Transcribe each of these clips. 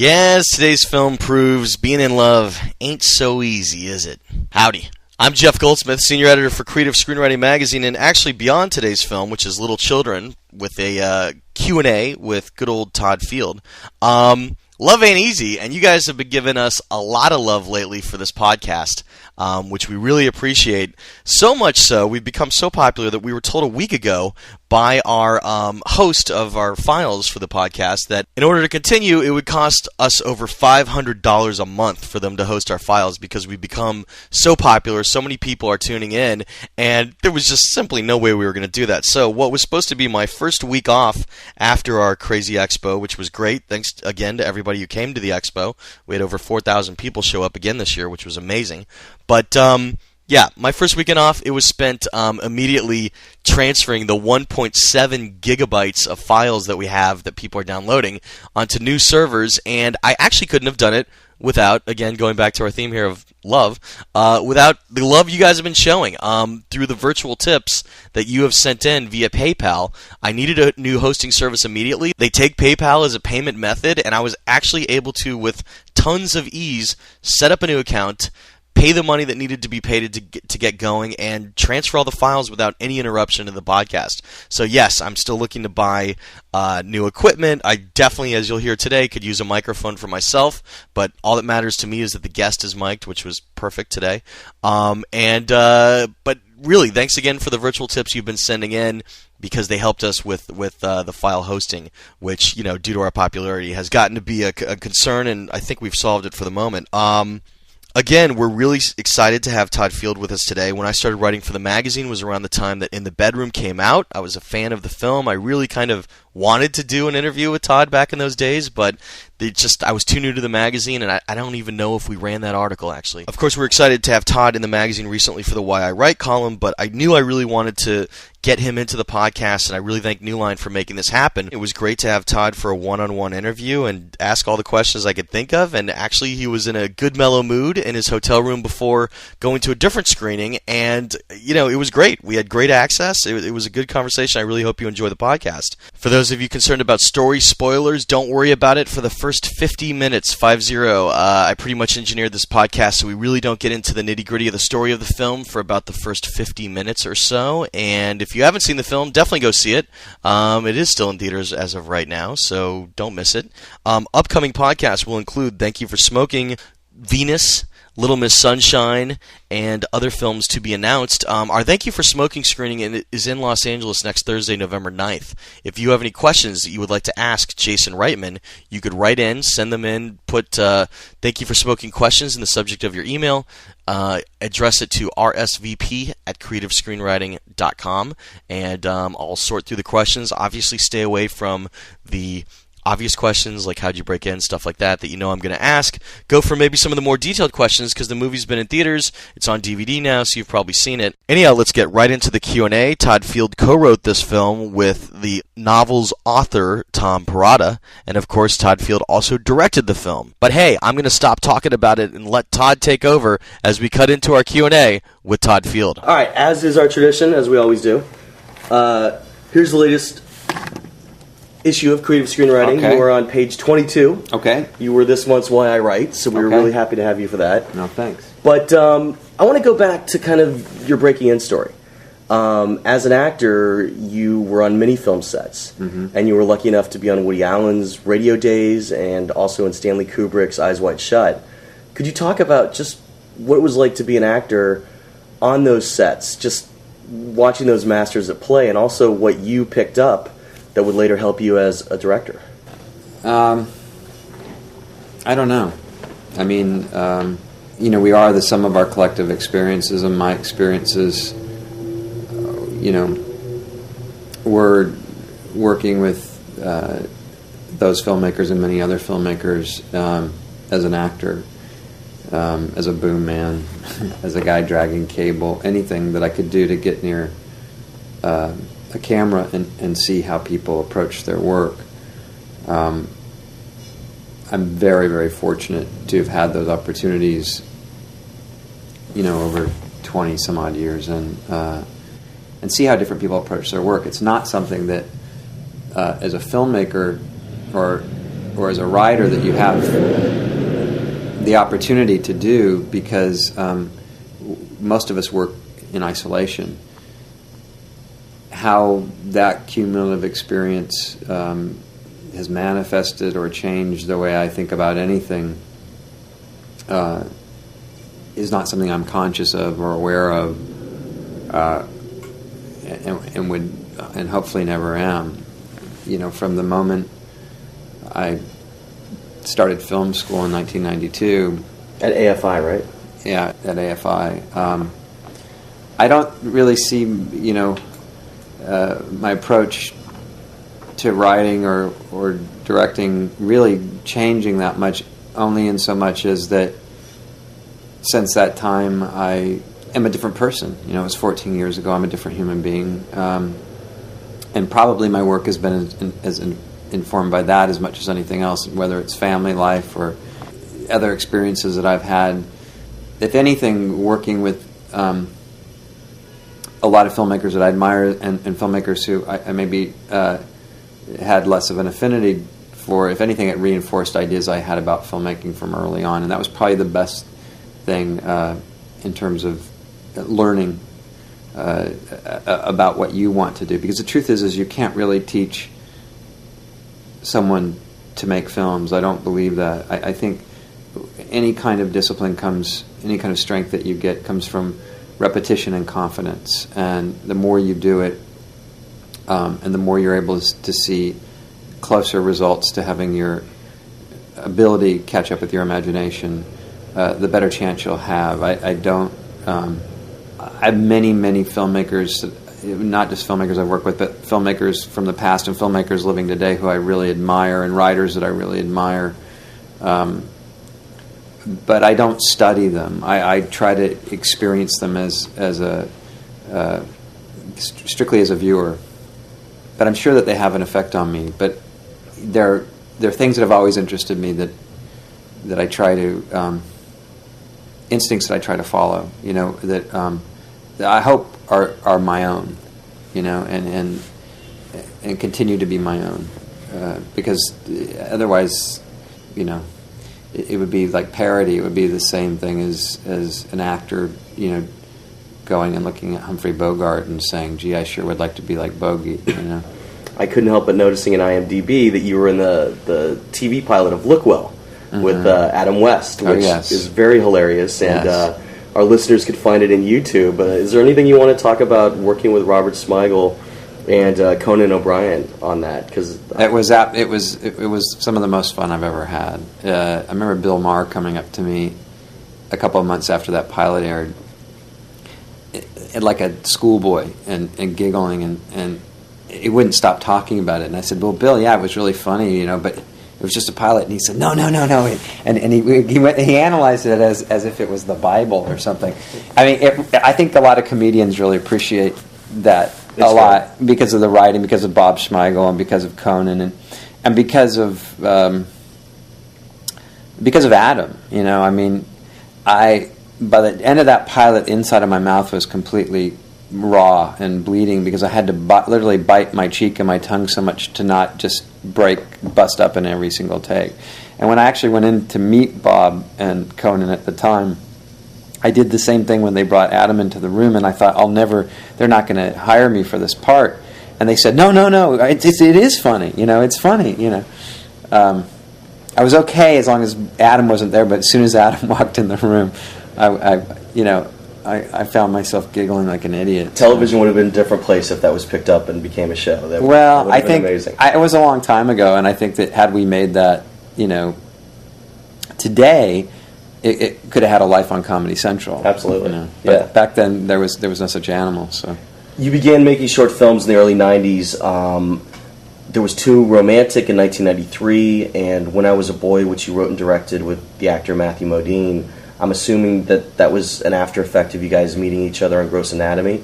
Yes, today's film proves being in love ain't so easy, is it? Howdy. I'm Jeff Goldsmith, senior editor for Creative Screenwriting Magazine, and actually beyond today's film, which is Little Children, with a Q&A with good old Todd Field. Love ain't easy, and you guys have been giving us a lot of love lately for this podcast, which we really appreciate. So much so, we've become so popular that we were told a week ago by our host of our files for the podcast that in order to continue, it would cost us over $500 a month for them to host our files because we've become so popular, so many people are tuning in, and there was just simply no way we were going to do that. So what was supposed to be my first week off after our crazy expo, which was great, thanks again to everybody who came to the expo. We had over 4,000 people show up again this year, which was amazing. But yeah, my first weekend off, it was spent immediately transferring the 1.7 gigabytes of files that we have that people are downloading onto new servers, and I actually couldn't have done it without, again, going back to our theme here of love, without the love you guys have been showing through the virtual tips that you have sent in via PayPal. I needed a new hosting service immediately. They take PayPal as a payment method, and I was actually able to, with tons of ease, set up a new account, pay the money that needed to be paid to get going, and transfer all the files without any interruption in the podcast. So yes, I'm still looking to buy new equipment. I definitely, as you'll hear today, could use a microphone for myself, but all that matters to me is that the guest is mic'd, which was perfect today. But really, thanks again for the virtual tips you've been sending in, because they helped us with the file hosting, which, you know, due to our popularity, has gotten to be a concern, and I think we've solved it for the moment. Again, we're really excited to have Todd Field with us today. When I started writing for the magazine was around the time that In the Bedroom came out. I was a fan of the film. I really kind of wanted to do an interview with Todd back in those days, but I was too new to the magazine, and I don't even know if we ran that article, actually. Of course, we're excited to have Todd in the magazine recently for the Why I Write column, but I knew I really wanted to get him into the podcast, and I really thank New Line for making this happen. It was great to have Todd for a one-on-one interview and ask all the questions I could think of, and actually he was in a good mellow mood in his hotel room before going to a different screening, and, you know, it was great. We had great access. It was a good conversation. I really hope you enjoy the podcast. For those of you concerned about story spoilers, don't worry about it. For the first 50 minutes, 50, I pretty much engineered this podcast so we really don't get into the nitty-gritty of the story of the film for about the first 50 minutes or so, and if you haven't seen the film, definitely go see it. It is still in theaters as of right now, so don't miss it. Upcoming podcasts will include Thank You for Smoking, Venus, Little Miss Sunshine, and other films to be announced. Our Thank You for Smoking screening is in Los Angeles next Thursday, November 9th. If you have any questions that you would like to ask Jason Reitman, you could write in, send them in, put Thank You for Smoking questions in the subject of your email, address it to rsvp@creativescreenwriting.com, and I'll sort through the questions. Obviously, stay away from the obvious questions like how'd you break in, stuff like that you know I'm going to ask. Go for maybe some of the more detailed questions because the movie's been in theaters. It's on DVD now, so you've probably seen it. Anyhow, let's get right into the Q&A. Todd Field co-wrote this film with the novel's author, Tom Perrotta, and of course Todd Field also directed the film. But hey, I'm going to stop talking about it and let Todd take over as we cut into our Q&A with Todd Field. All right, as is our tradition, as we always do, here's the latest issue of Creative Screenwriting. Okay. You are on page 22. Okay. You were this month's Why I Write, so we were really happy to have you for that. No, thanks. But I want to go back to kind of your breaking in story. As an actor, you were on many film sets, and you were lucky enough to be on Woody Allen's Radio Days and also in Stanley Kubrick's Eyes Wide Shut. Could you talk about just what it was like to be an actor on those sets, just watching those masters at play, and also what you picked up that would later help you as a director? I don't know. I mean, you know, we are the sum of our collective experiences, and my experiences, you know, were working with those filmmakers and many other filmmakers as an actor, as a boom man, as a guy dragging cable, anything that I could do to get near a camera and see how people approach their work. I'm very, very fortunate to have had those opportunities, you know, over 20 some odd years, and see how different people approach their work. It's not something that, as a filmmaker or or as a writer that you have the opportunity to do, because most of us work in isolation. How that cumulative experience has manifested or changed the way I think about anything is not something I'm conscious of or aware of, and hopefully never am. You know, from the moment I started film school in 1992 at AFI, right? Yeah, at AFI. I don't really see, my approach to writing or directing really changing that much, only in so much as that since that time I am a different person. It was 14 years ago. I'm a different human being. And probably my work has been informed by that as much as anything else, whether it's family life or other experiences that I've had. If anything, working with a lot of filmmakers that I admire and filmmakers who I maybe had less of an affinity for, if anything, it reinforced ideas I had about filmmaking from early on. And that was probably the best thing in terms of learning about what you want to do. Because the truth is you can't really teach someone to make films. I don't believe that. I think any kind of discipline any kind of strength that you get comes from repetition and confidence. And the more you do it, and the more you're able to see closer results to having your ability catch up with your imagination, the better chance you'll have. I have many filmmakers, not just filmmakers I've worked with, but filmmakers from the past and filmmakers living today who I really admire, and writers that I really admire. But I don't study them. I try to experience them as strictly as a viewer. But I'm sure that they have an effect on me. But they're things that have always interested me that I try to instincts that I try to follow. That I hope are my own. And continue to be my own. Because otherwise, it would be like parody. It would be the same thing as an actor, going and looking at Humphrey Bogart and saying, "Gee, I sure would like to be like Bogey." I couldn't help but noticing in IMDb that you were in the TV pilot of Look Well with Adam West, which is very hilarious, and our listeners could find it in YouTube. Is there anything you want to talk about working with Robert Smigel and Conan O'Brien on that? Because it was some of the most fun I've ever had. I remember Bill Maher coming up to me a couple of months after that pilot aired, like a schoolboy, and giggling, and he wouldn't stop talking about it. And I said, "Well, Bill, yeah, it was really funny, but it was just a pilot." And he said, "No." And he analyzed it as if it was the Bible or something. I mean, I think a lot of comedians really appreciate that a lot because of the writing, because of Bob Smigel, and because of Conan, and because of Adam. I mean, by the end of that pilot, inside of my mouth was completely raw and bleeding because I had to literally bite my cheek and my tongue so much to not just bust up in every single take. And when I actually went in to meet Bob and Conan at the time, I did the same thing when they brought Adam into the room, and I thought, they're not going to hire me for this part. And they said, no, it is funny, it's funny, I was okay as long as Adam wasn't there, but as soon as Adam walked in the room, I found myself giggling like an idiot. Television would have been a different place if that was picked up and became a show. That I think amazing. It was a long time ago, and I think that had we made that, today, it could have had a life on Comedy Central. Absolutely. But back then there was no such animal. So you began making short films in the early '90s. There was two, Romantic in 1993, and When I Was a Boy, which you wrote and directed with the actor Matthew Modine. I'm assuming that was an after effect of you guys meeting each other on Gross Anatomy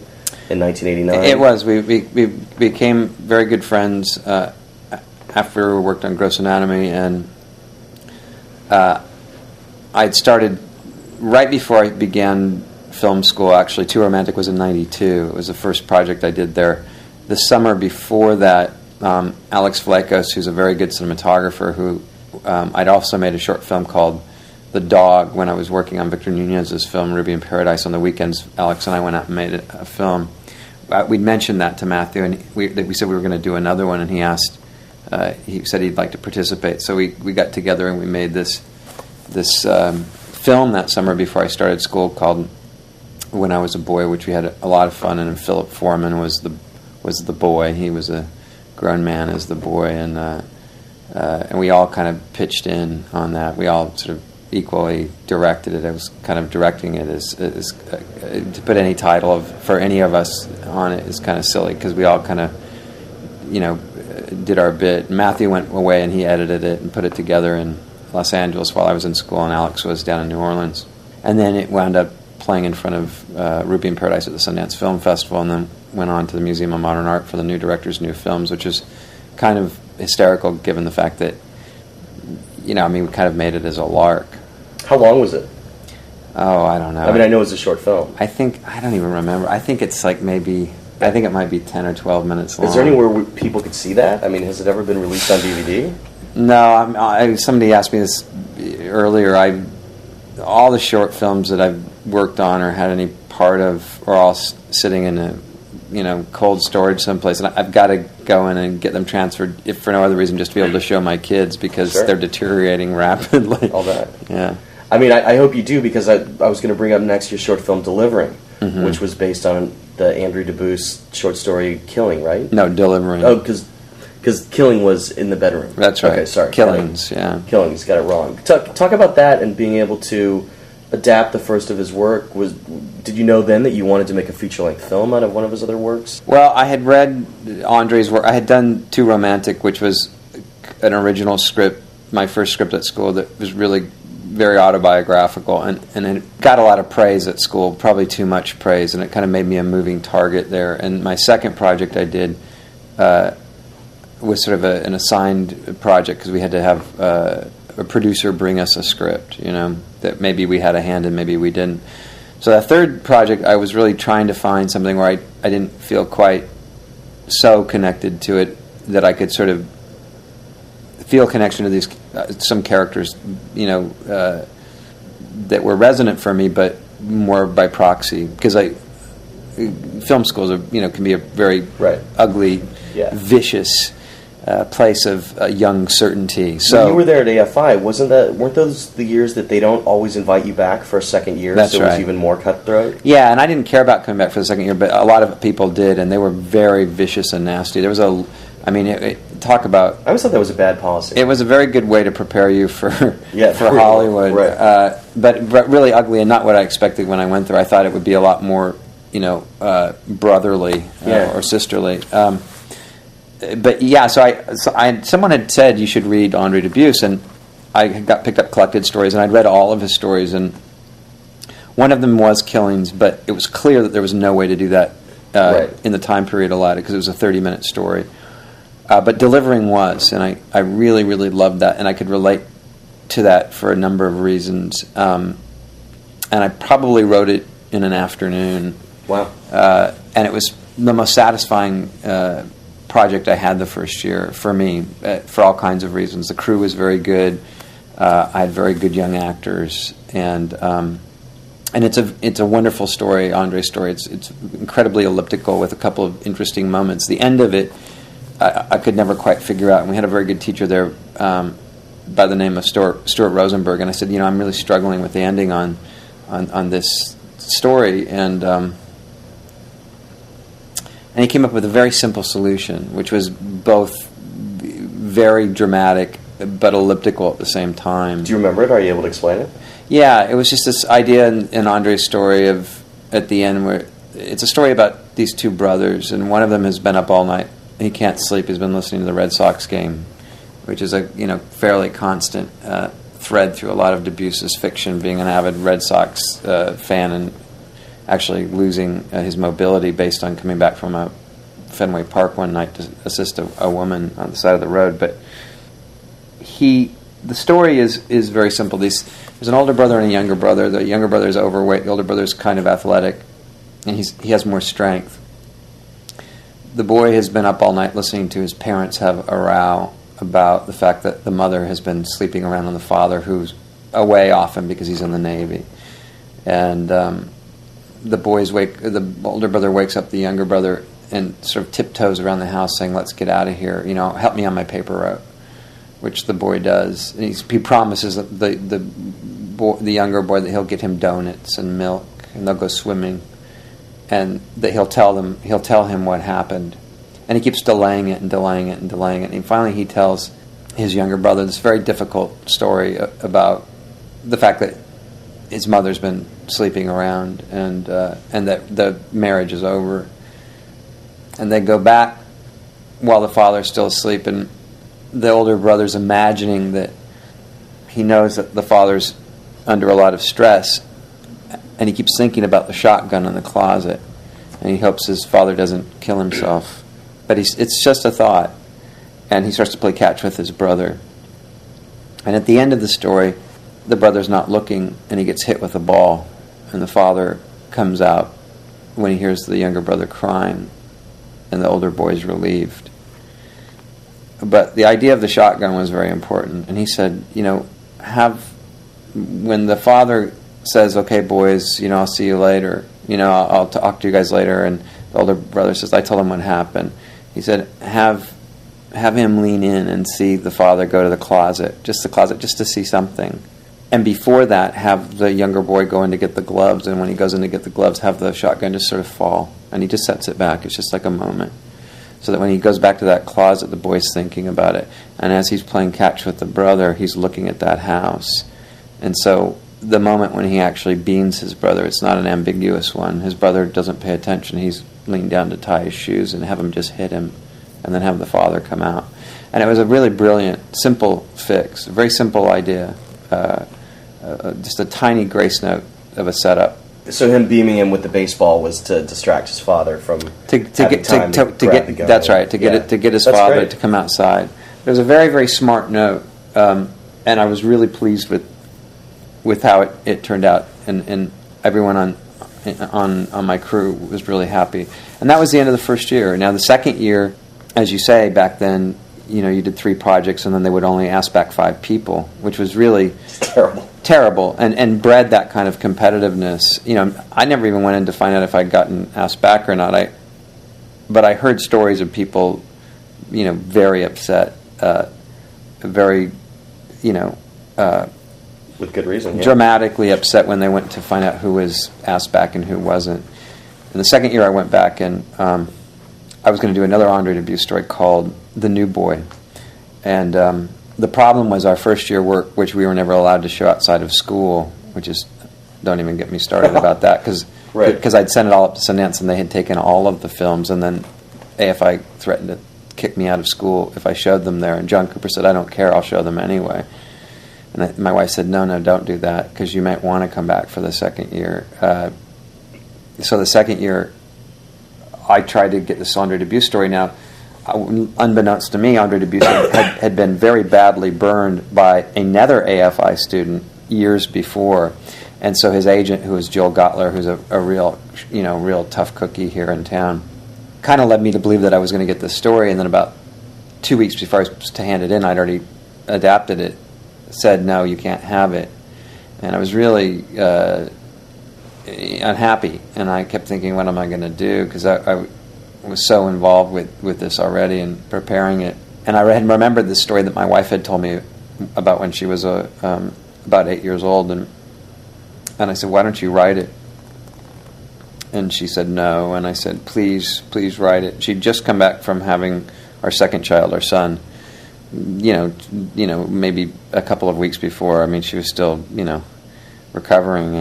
in 1989. It was. We became very good friends after we worked on Gross Anatomy, and I'd started right before I began film school. Actually, Too Romantic was in '92. It was the first project I did there. The summer before that, Alex Vlachos, who's a very good cinematographer, who I'd also made a short film called The Dog when I was working on Victor Nunez's film Ruby in Paradise. On the weekends, Alex and I went out and made a film. We'd mentioned that to Matthew, and we said we were going to do another one, and he asked, he said he'd like to participate. So we got together and we made this film that summer before I started school called When I Was a Boy, which we had a lot of fun in, and Philip Foreman was the boy. He was a grown man as the boy, and we all kind of pitched in on that. We all sort of equally directed it. I was kind of directing it as to put any title for any of us on it is kind of silly, because we all kind of, did our bit. Matthew went away and he edited it and put it together in Los Angeles while I was in school, and Alex was down in New Orleans. And then it wound up playing in front of Ruby in Paradise at the Sundance Film Festival, and then went on to the Museum of Modern Art for the New Directors' New Films, which is kind of hysterical given the fact that, we kind of made it as a lark. How long was it? Oh, I don't know. I mean, I know it's a short film. I don't even remember. I think it's like I think it might be 10 or 12 minutes long. Is there anywhere where people could see that? I mean, has it ever been released on DVD? No, somebody asked me this earlier. All the short films that I've worked on or had any part of are all sitting in a cold storage someplace, and I've got to go in and get them transferred, if for no other reason, just to be able to show my kids, because they're deteriorating rapidly. All that. Yeah. I mean, I hope you do, because I was going to bring up next your short film, Delivering, which was based on the Andrew DeBoo's short story, Killing, right? No, Delivering. Oh, because Killing was in the bedroom. That's right. Okay, sorry. Killings, yeah. Killings, got it wrong. Talk about that and being able to adapt the first of his work. Did you know then that you wanted to make a feature-length film out of one of his other works? Well, I had read Andre's work. I had done Too Romantic, which was an original script, my first script at school, that was really very autobiographical, and it got a lot of praise at school, probably too much praise, and it kind of made me a moving target there. And my second project I did was sort of an assigned project, because we had to have a producer bring us a script, that maybe we had a hand in, maybe we didn't. So that third project, I was really trying to find something where I didn't feel quite so connected to it that I could sort of feel connection to these some characters, that were resonant for me, but more by proxy, because film schools are, can be a very ugly, vicious place of young certainty. So when you were there at AFI, weren't those the years that they don't always invite you back for a second year? That's so it right. was even more cutthroat? Yeah, and I didn't care about coming back for the second year, but a lot of people did, and they were very vicious and nasty. There was talk about... I always thought that was a bad policy. It was a very good way to prepare you for Hollywood, right. but really ugly, and not what I expected when I went there. I thought it would be a lot more, brotherly or sisterly. But yeah, so someone had said you should read Andre Dubus, and I got picked up Collected Stories, and I'd read all of his stories, and one of them was Killings, but it was clear that there was no way to do that in the time period allotted, because it was a 30-minute story. But Delivering was, and I really, really loved that, and I could relate to that for a number of reasons. And I probably wrote it in an afternoon. Wow. And it was the most satisfying project I had the first year for me, for all kinds of reasons. The crew was very good. I had very good young actors, and it's a wonderful story, Andre's story. It's incredibly elliptical with a couple of interesting moments. The end of it, I could never quite figure out, and we had a very good teacher there by the name of Stuart Rosenberg, and I said, I'm really struggling with the ending on this story, and he came up with a very simple solution, which was both very dramatic but elliptical at the same time. Do you remember it? Are you able to explain it? Yeah, it was just this idea in Andre's story of, at the end, where it's a story about these two brothers, and one of them has been up all night. He can't sleep. He's been listening to the Red Sox game, which is a fairly constant thread through a lot of Dubus's fiction, being an avid Red Sox fan and actually losing his mobility based on coming back from a Fenway Park one night to assist a woman on the side of the road. But the story is very simple. There's an older brother and a younger brother. The younger brother is overweight. The older brother is kind of athletic, and he has more strength. The boy has been up all night listening to his parents have a row about the fact that the mother has been sleeping around on the father, who's away often because he's in the Navy. And the older brother wakes up the younger brother and sort of tiptoes around the house saying, "Let's get out of here, help me on my paper route," which the boy does. And he promises that the younger boy that he'll get him donuts and milk, and they'll go swimming, and that he'll tell him what happened. And he keeps delaying it, and finally he tells his younger brother this very difficult story about the fact that his mother's been sleeping around, and that the marriage is over. And they go back while the father's still asleep, and the older brother's imagining that he knows that the father's under a lot of stress, and he keeps thinking about the shotgun in the closet, and he hopes his father doesn't kill himself. But it's just a thought, and he starts to play catch with his brother. And at the end of the story, the brother's not looking, and he gets hit with a ball, and the father comes out when he hears the younger brother crying, and the older boy's relieved. But the idea of the shotgun was very important, and he said, when the father says, "Okay, boys, I'll see you later, I'll talk to you guys later," and the older brother says, "I told him what happened," he said, have him lean in and see the father go to the closet, just to see something. And before that, have the younger boy go in to get the gloves, and when he goes in to get the gloves, have the shotgun just sort of fall, and he just sets it back. It's just like a moment. So that when he goes back to that closet, the boy's thinking about it. And as he's playing catch with the brother, he's looking at that house. And so the moment when he actually beans his brother, it's not an ambiguous one. His brother doesn't pay attention. He's leaned down to tie his shoes and have him just hit him, and then have the father come out. And it was a really brilliant, simple fix, a very simple idea. Just a tiny grace note of a setup. So him beaming him with the baseball was to distract his father from to get the gun. That's right. To get his father great. To come outside. It was a very, very smart note, and I was really pleased with how it turned out, and everyone on my crew was really happy. And that was the end of the first year. Now the second year, as you say, back then, you did 3 projects, and then they would only ask back 5 people, which was really terrible, and bred that kind of competitiveness. I never even went in to find out if I'd gotten asked back or not. But I heard stories of people, very upset, very, with good reason, dramatically upset when they went to find out who was asked back and who wasn't. And the second year I went back, and I was going to do another Andre Dubus story called The New Boy. And the problem was our first year work, which we were never allowed to show outside of school, which is, don't even get me started about that, because I'd sent it all up to Sundance, and they had taken all of the films, and then AFI threatened to kick me out of school if I showed them there. And John Cooper said, "I don't care, I'll show them anyway." And my wife said, no, don't do that, because you might want to come back for the second year. So the second year, I tried to get this Andre Dubus story. Now, unbeknownst to me, Andre Dubus had been very badly burned by another AFI student years before. And so his agent, who was Joel Gottler, who's a real tough cookie here in town, kind of led me to believe that I was going to get this story. And then about 2 weeks before I was to hand it in, I'd already adapted it, said, no, you can't have it. And I was really unhappy. And I kept thinking, what am I going to do? Because I was so involved with this already and preparing it. And I had remembered this story that my wife had told me about when she was about 8 years old. And I said, why don't you write it? And she said no. And I said, please write it. She'd just come back from having our second child, our son, maybe a couple of weeks before. I mean, she was still, recovering,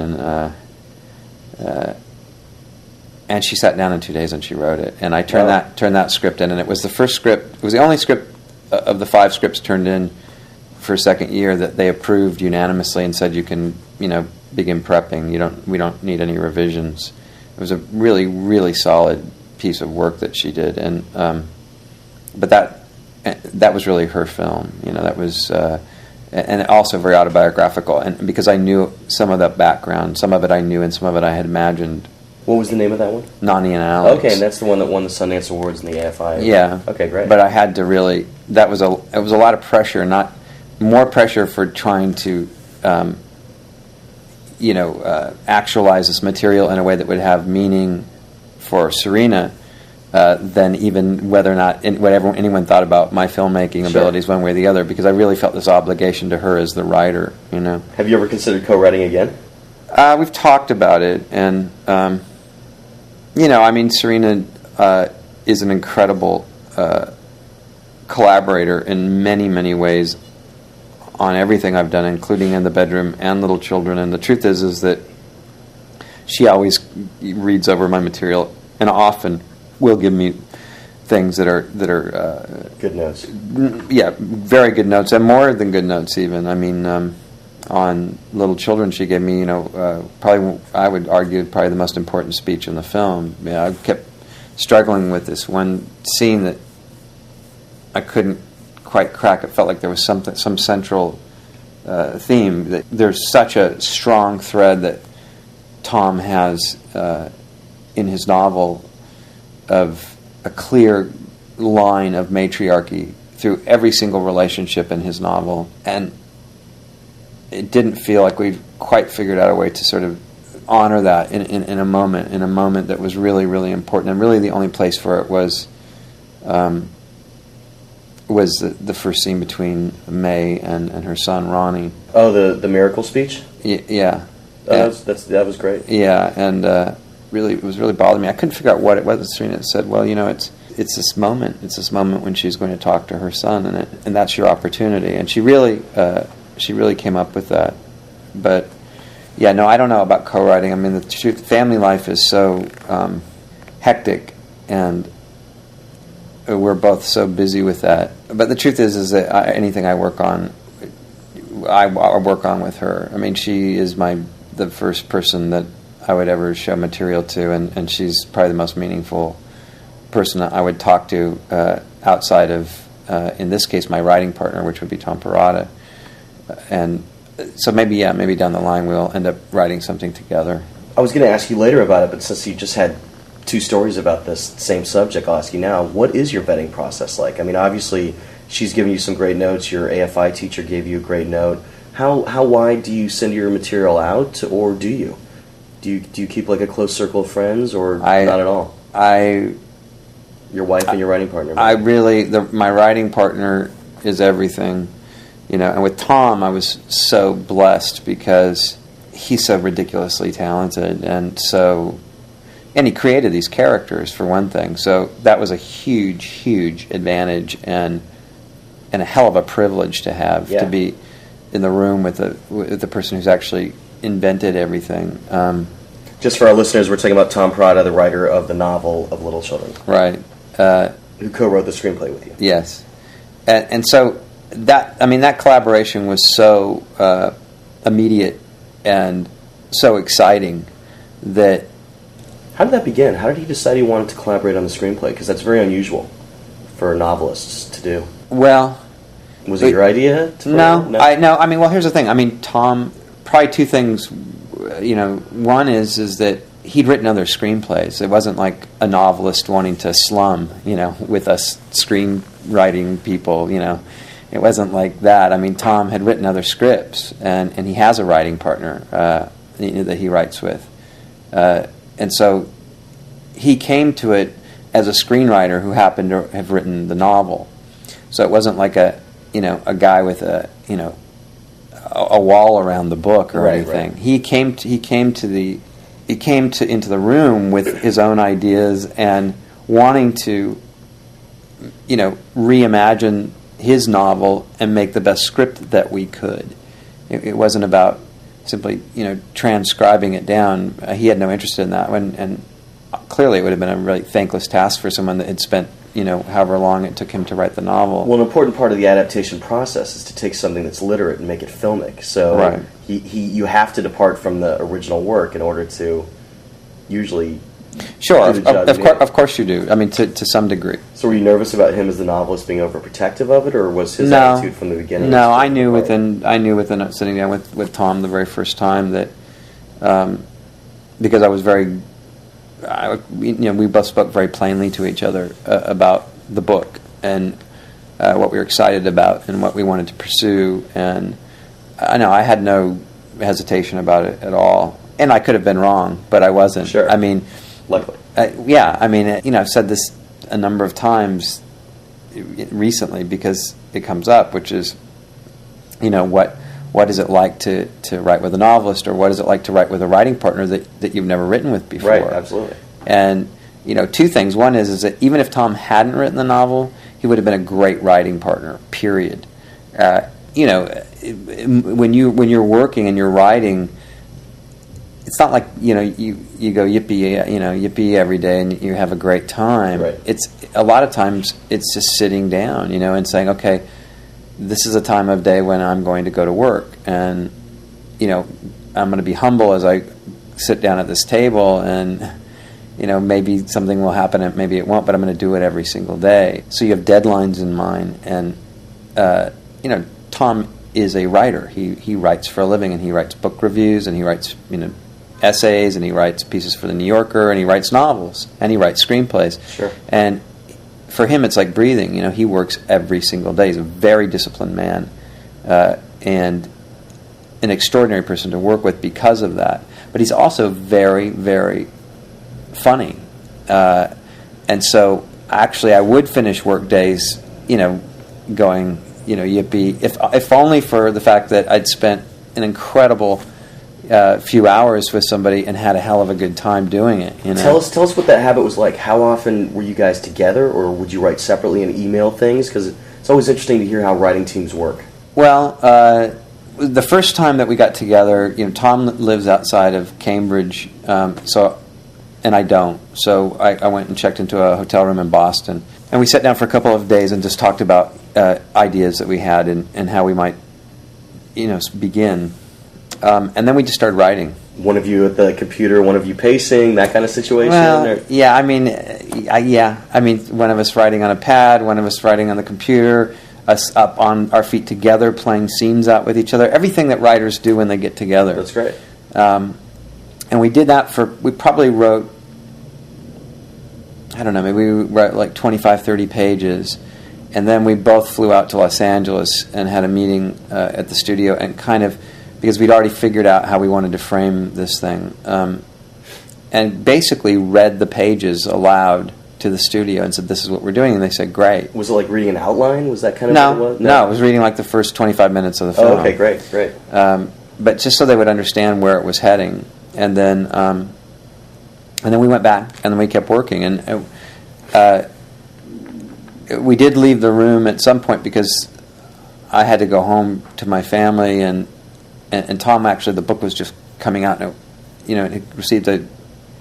and she sat down in 2 days and she wrote it. And I turned that script in, and it was the first script. It was the only script of the 5 scripts turned in for a second year that they approved unanimously and said, you can, begin prepping. We don't need any revisions. It was a really, really solid piece of work that she did, and but that was really her film. That was, and also very autobiographical. And because I knew some of that background, some of it I knew, and some of it I had imagined What was the name of that one? Nani and Alex. Okay, and that's the one that won the Sundance Awards in the AFI. Yeah. Okay, great. But I had to really. It was a lot of pressure, not more pressure for trying to, actualize this material in a way that would have meaning for Serena. Than even whether or not whatever anyone thought about my filmmaking abilities one way or the other, because I really felt this obligation to her as the writer. Have you ever considered co-writing again? We've talked about it, and Serena is an incredible collaborator in many, many ways on everything I've done, including In the Bedroom and Little Children. And the truth is that she always reads over my material and often will give me things that are good notes. Yeah, very good notes, and more than good notes even. I mean, on Little Children, she gave me, probably, I would argue, probably the most important speech in the film. I kept struggling with this one scene that I couldn't quite crack. It felt like there was some central theme. That there's such a strong thread that Tom has in his novel of a clear line of matriarchy through every single relationship in his novel, and it didn't feel like we'd quite figured out a way to sort of honor that in a moment that was really, really important. And really the only place for it was the first scene between May and her son Ronnie. Oh, the miracle speech? Yeah. That was great. Yeah, and it was really bothering me. I couldn't figure out what it was. Serena said, well, it's this moment. It's this moment when she's going to talk to her son, and that's your opportunity. And she really came up with that. But yeah, no, I don't know about co-writing. I mean, the truth, family life is so hectic, and we're both so busy with that. But the truth is that anything I work on, I work on with her. I mean, she is the first person that I would ever show material to, and she's probably the most meaningful person I would talk to outside of, in this case, my writing partner, which would be Tom Perrotta. And so maybe down the line we'll end up writing something together. I was going to ask you later about it, but since you just had 2 stories about this same subject, I'll ask you now, what is your vetting process like? I mean, obviously, she's given you some great notes. Your AFI teacher gave you a great note. How wide do you send your material out, or do you? Do you keep like a close circle of friends, or not at all? Your wife and your writing partner. My writing partner is everything, And with Tom, I was so blessed because he's so ridiculously talented, and he created these characters for one thing. So that was a huge, huge advantage, and a hell of a privilege to have to be in the room with the person who's actually invented everything. Just for our listeners, we're talking about Tom Perrotta, the writer of the novel of Little Children. Right. Who co-wrote the screenplay with you. Yes. And so that collaboration was so immediate and so exciting that... How did that begin? How did he decide he wanted to collaborate on the screenplay? Because that's very unusual for novelists to do. Well... Was it your idea? No. I mean, well, here's the thing. I mean, Tom, probably 2 things. One is that he'd written other screenplays. It wasn't like a novelist wanting to slum, with us screenwriting people, It wasn't like that. I mean, Tom had written other scripts, and he has a writing partner that he writes with. And so he came to it as a screenwriter who happened to have written the novel. So it wasn't like a guy with a wall around the book or anything. Right. He came into the room with his own ideas and wanting to, reimagine his novel and make the best script that we could. It wasn't about simply, transcribing it down. He had no interest in that one, and clearly it would have been a really thankless task for someone that had spent however long it took him to write the novel. Well, an important part of the adaptation process is to take something that's literate and make it filmic. So right. You have to depart from the original work in order to usually... Sure, of course you do. I mean, to some degree. So were you nervous about him as the novelist being overprotective of it, or was his attitude from the beginning? No, I knew within sitting down with Tom the very first time that, because I was very we both spoke very plainly to each other about the book and what we were excited about and what we wanted to pursue. And I know I had no hesitation about it at all. And I could have been wrong, but I wasn't. Sure. I mean, Luckily. Yeah. I mean, I've said this a number of times recently because it comes up, which is, what is it like to write with a novelist, or what is it like to write with a writing partner that you've never written with before? Right, absolutely. And, two things. One is that even if Tom hadn't written the novel, he would have been a great writing partner, period. When you're working and you're writing, it's not like, you go yippee every day and you have a great time. Right. It's a lot of times it's just sitting down, and saying, okay, this is a time of day when I'm going to go to work, and I'm going to be humble as I sit down at this table, and maybe something will happen and maybe it won't, but I'm going to do it every single day. So you have deadlines in mind, and Tom is a writer. He writes for a living, and he writes book reviews, and he writes essays, and he writes pieces for the New Yorker, and he writes novels, and he writes screenplays. Sure. And for him, it's like breathing. He works every single day. He's a very disciplined man, and an extraordinary person to work with because of that. But he's also very, very funny. And so, actually, I would finish work days, going, yippee, if only for the fact that I'd spent an incredible few hours with somebody and had a hell of a good time doing it. Tell us what that habit was like. How often were you guys together, or would you write separately and email things? Because it's always interesting to hear how writing teams work. Well, the first time that we got together, Tom lives outside of Cambridge, and I don't. So I went and checked into a hotel room in Boston, and we sat down for a couple of days and just talked about ideas that we had and how we might, begin. And then we just started writing. One of you at the computer, one of you pacing, that kind of situation? Well, yeah, I mean, one of us writing on a pad, one of us writing on the computer, us up on our feet together, playing scenes out with each other, everything that writers do when they get together. That's great. And we did that we probably wrote, I don't know, maybe we wrote like 25, 30 pages. And then we both flew out to Los Angeles and had a meeting at the studio, and kind of, because we'd already figured out how we wanted to frame this thing, and basically read the pages aloud to the studio and said, this is what we're doing, and they said, great. Was it like reading an outline? Was that kind of what it was? No, it was reading like the first 25 minutes of the film. Oh, okay, great. But just so they would understand where it was heading. And then we went back, and then we kept working. And we did leave the room at some point because I had to go home to my family, and Tom, actually, the book was just coming out, and it received an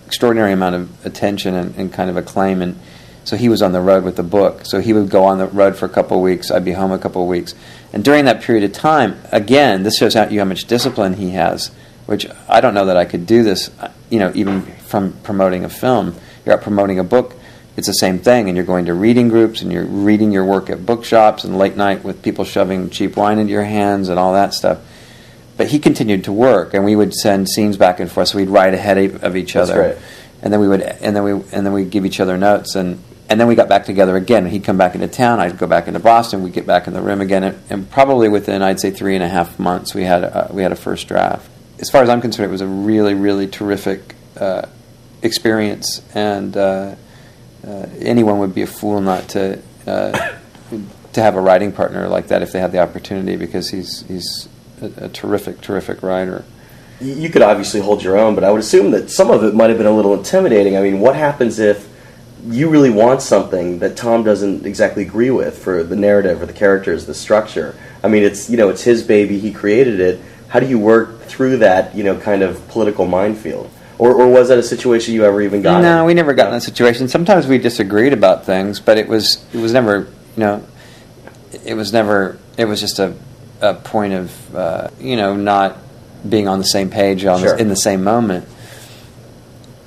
extraordinary amount of attention and kind of acclaim, and so he was on the road with the book. So he would go on the road for a couple of weeks, I'd be home a couple of weeks. And during that period of time, again, this shows you how much discipline he has, which I don't know that I could do this, even from promoting a film. You're out promoting a book, it's the same thing, and you're going to reading groups, and you're reading your work at bookshops, and late night with people shoving cheap wine into your hands and all that stuff. But he continued to work, and we would send scenes back and forth. So we'd write ahead of each other, That's great. and then we'd give each other notes, and then we got back together again. He'd come back into town, I'd go back into Boston, we'd get back in the room again, and probably within, I'd say, 3.5 months, we had a first draft. As far as I'm concerned, it was a really, really terrific experience, and anyone would be a fool not to have a writing partner like that if they had the opportunity, because he's a terrific writer. You could obviously hold your own, but I would assume that some of it might have been a little intimidating. I mean, what happens if you really want something that Tom doesn't exactly agree with for the narrative or the characters, the structure? I mean, it's his baby, he created it. How do you work through that, kind of political minefield? Or was that a situation you ever even got in? No, we never got in that situation. Sometimes we disagreed about things, but it was never, it was just a point of, not being on the same page Sure. in the same moment.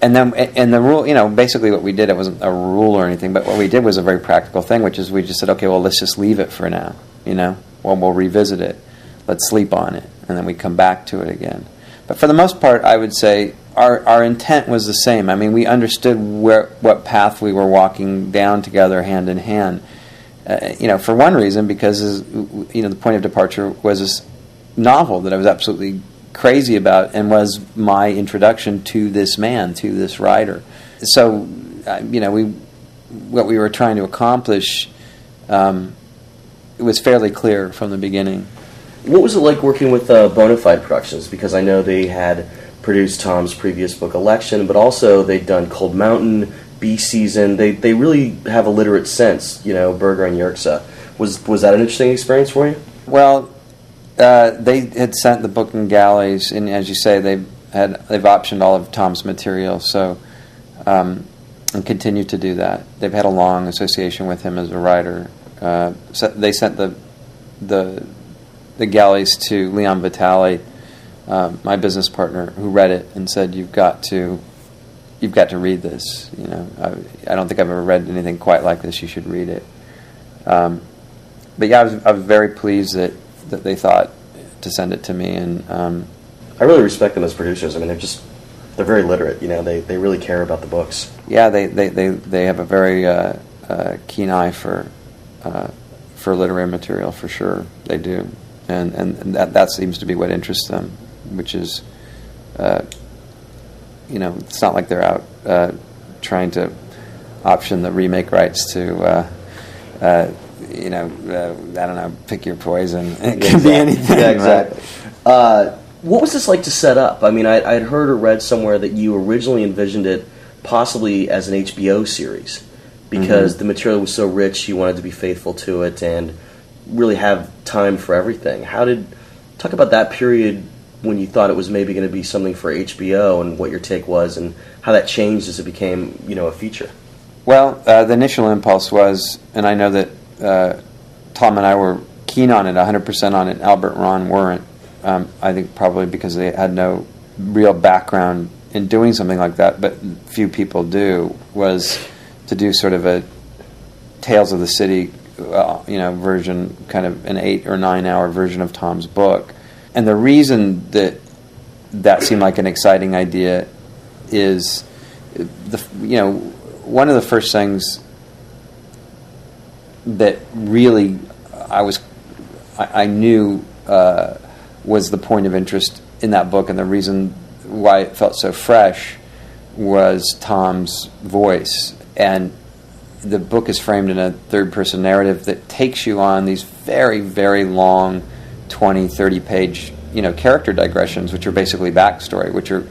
And the rule, basically what we did, it wasn't a rule or anything, but what we did was a very practical thing, which is we just said, okay, well, let's just leave it for now, we'll revisit it. Let's sleep on it, and then we come back to it again. But for the most part, I would say our intent was the same. I mean, we understood what path we were walking down together, hand in hand. For one reason, because the point of departure was this novel that I was absolutely crazy about, and was my introduction to this man, to this writer. So, what we were trying to accomplish, it was fairly clear from the beginning. What was it like working with Bonafide Productions? Because I know they had produced Tom's previous book, Election, but also they'd done Cold Mountain, Bee Season. They really have a literate sense, Berger and Yerxa. Was that an interesting experience for you? Well, they had sent the book in galleys, and as you say, they've optioned all of Tom's material, so and continue to do that. They've had a long association with him as a writer. So they sent the galleys to Leon Vitale, my business partner, who read it and said, "You've got to read this. I don't think I've ever read anything quite like this. You should read it." But yeah, I was very pleased that they thought to send it to me, and I really respect them as producers. I mean, they're very literate. They really care about the books. Yeah, they have a very keen eye for literary material, for sure. They do, and that seems to be what interests them, which is, it's not like they're out trying to option the remake rights to, I don't know, pick your poison. It can be anything. Yeah, exactly. Right? What was this like to set up? I mean, I'd heard or read somewhere that you originally envisioned it possibly as an HBO series, because the material was so rich, you wanted to be faithful to it and really have time for everything. Talk about that period when you thought it was maybe going to be something for HBO, and what your take was, and how that changed as it became, a feature. Well, the initial impulse was, and I know that Tom and I were keen on it, 100% on it. Albert and Ron weren't. I think probably because they had no real background in doing something like that, but few people do, was to do sort of a Tales of the City, version, kind of an 8 or 9 hour version of Tom's book. And the reason that seemed like an exciting idea is, one of the first things that really I knew was the point of interest in that book, and the reason why it felt so fresh was Tom's voice. And the book is framed in a third-person narrative that takes you on these very, very long 20, 30-page, character digressions, which are basically backstory, which are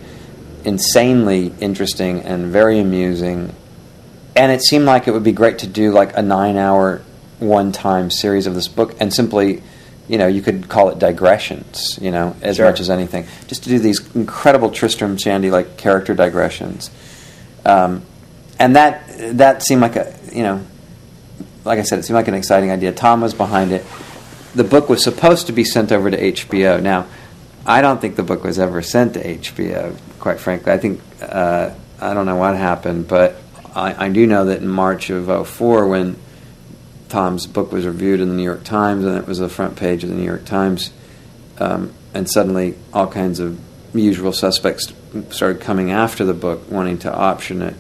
insanely interesting and very amusing. And it seemed like it would be great to do like a 9-hour one-time series of this book, and simply, you could call it digressions, as much as anything. Just to do these incredible Tristram Shandy-like character digressions. And that seemed like like I said, it seemed like an exciting idea. Tom was behind it. The book was supposed to be sent over to HBO. Now, I don't think the book was ever sent to HBO, quite frankly. I think, I don't know what happened, but I do know that in March of 2004, when Tom's book was reviewed in the New York Times, and it was the front page of the New York Times, and suddenly all kinds of usual suspects started coming after the book, wanting to option it.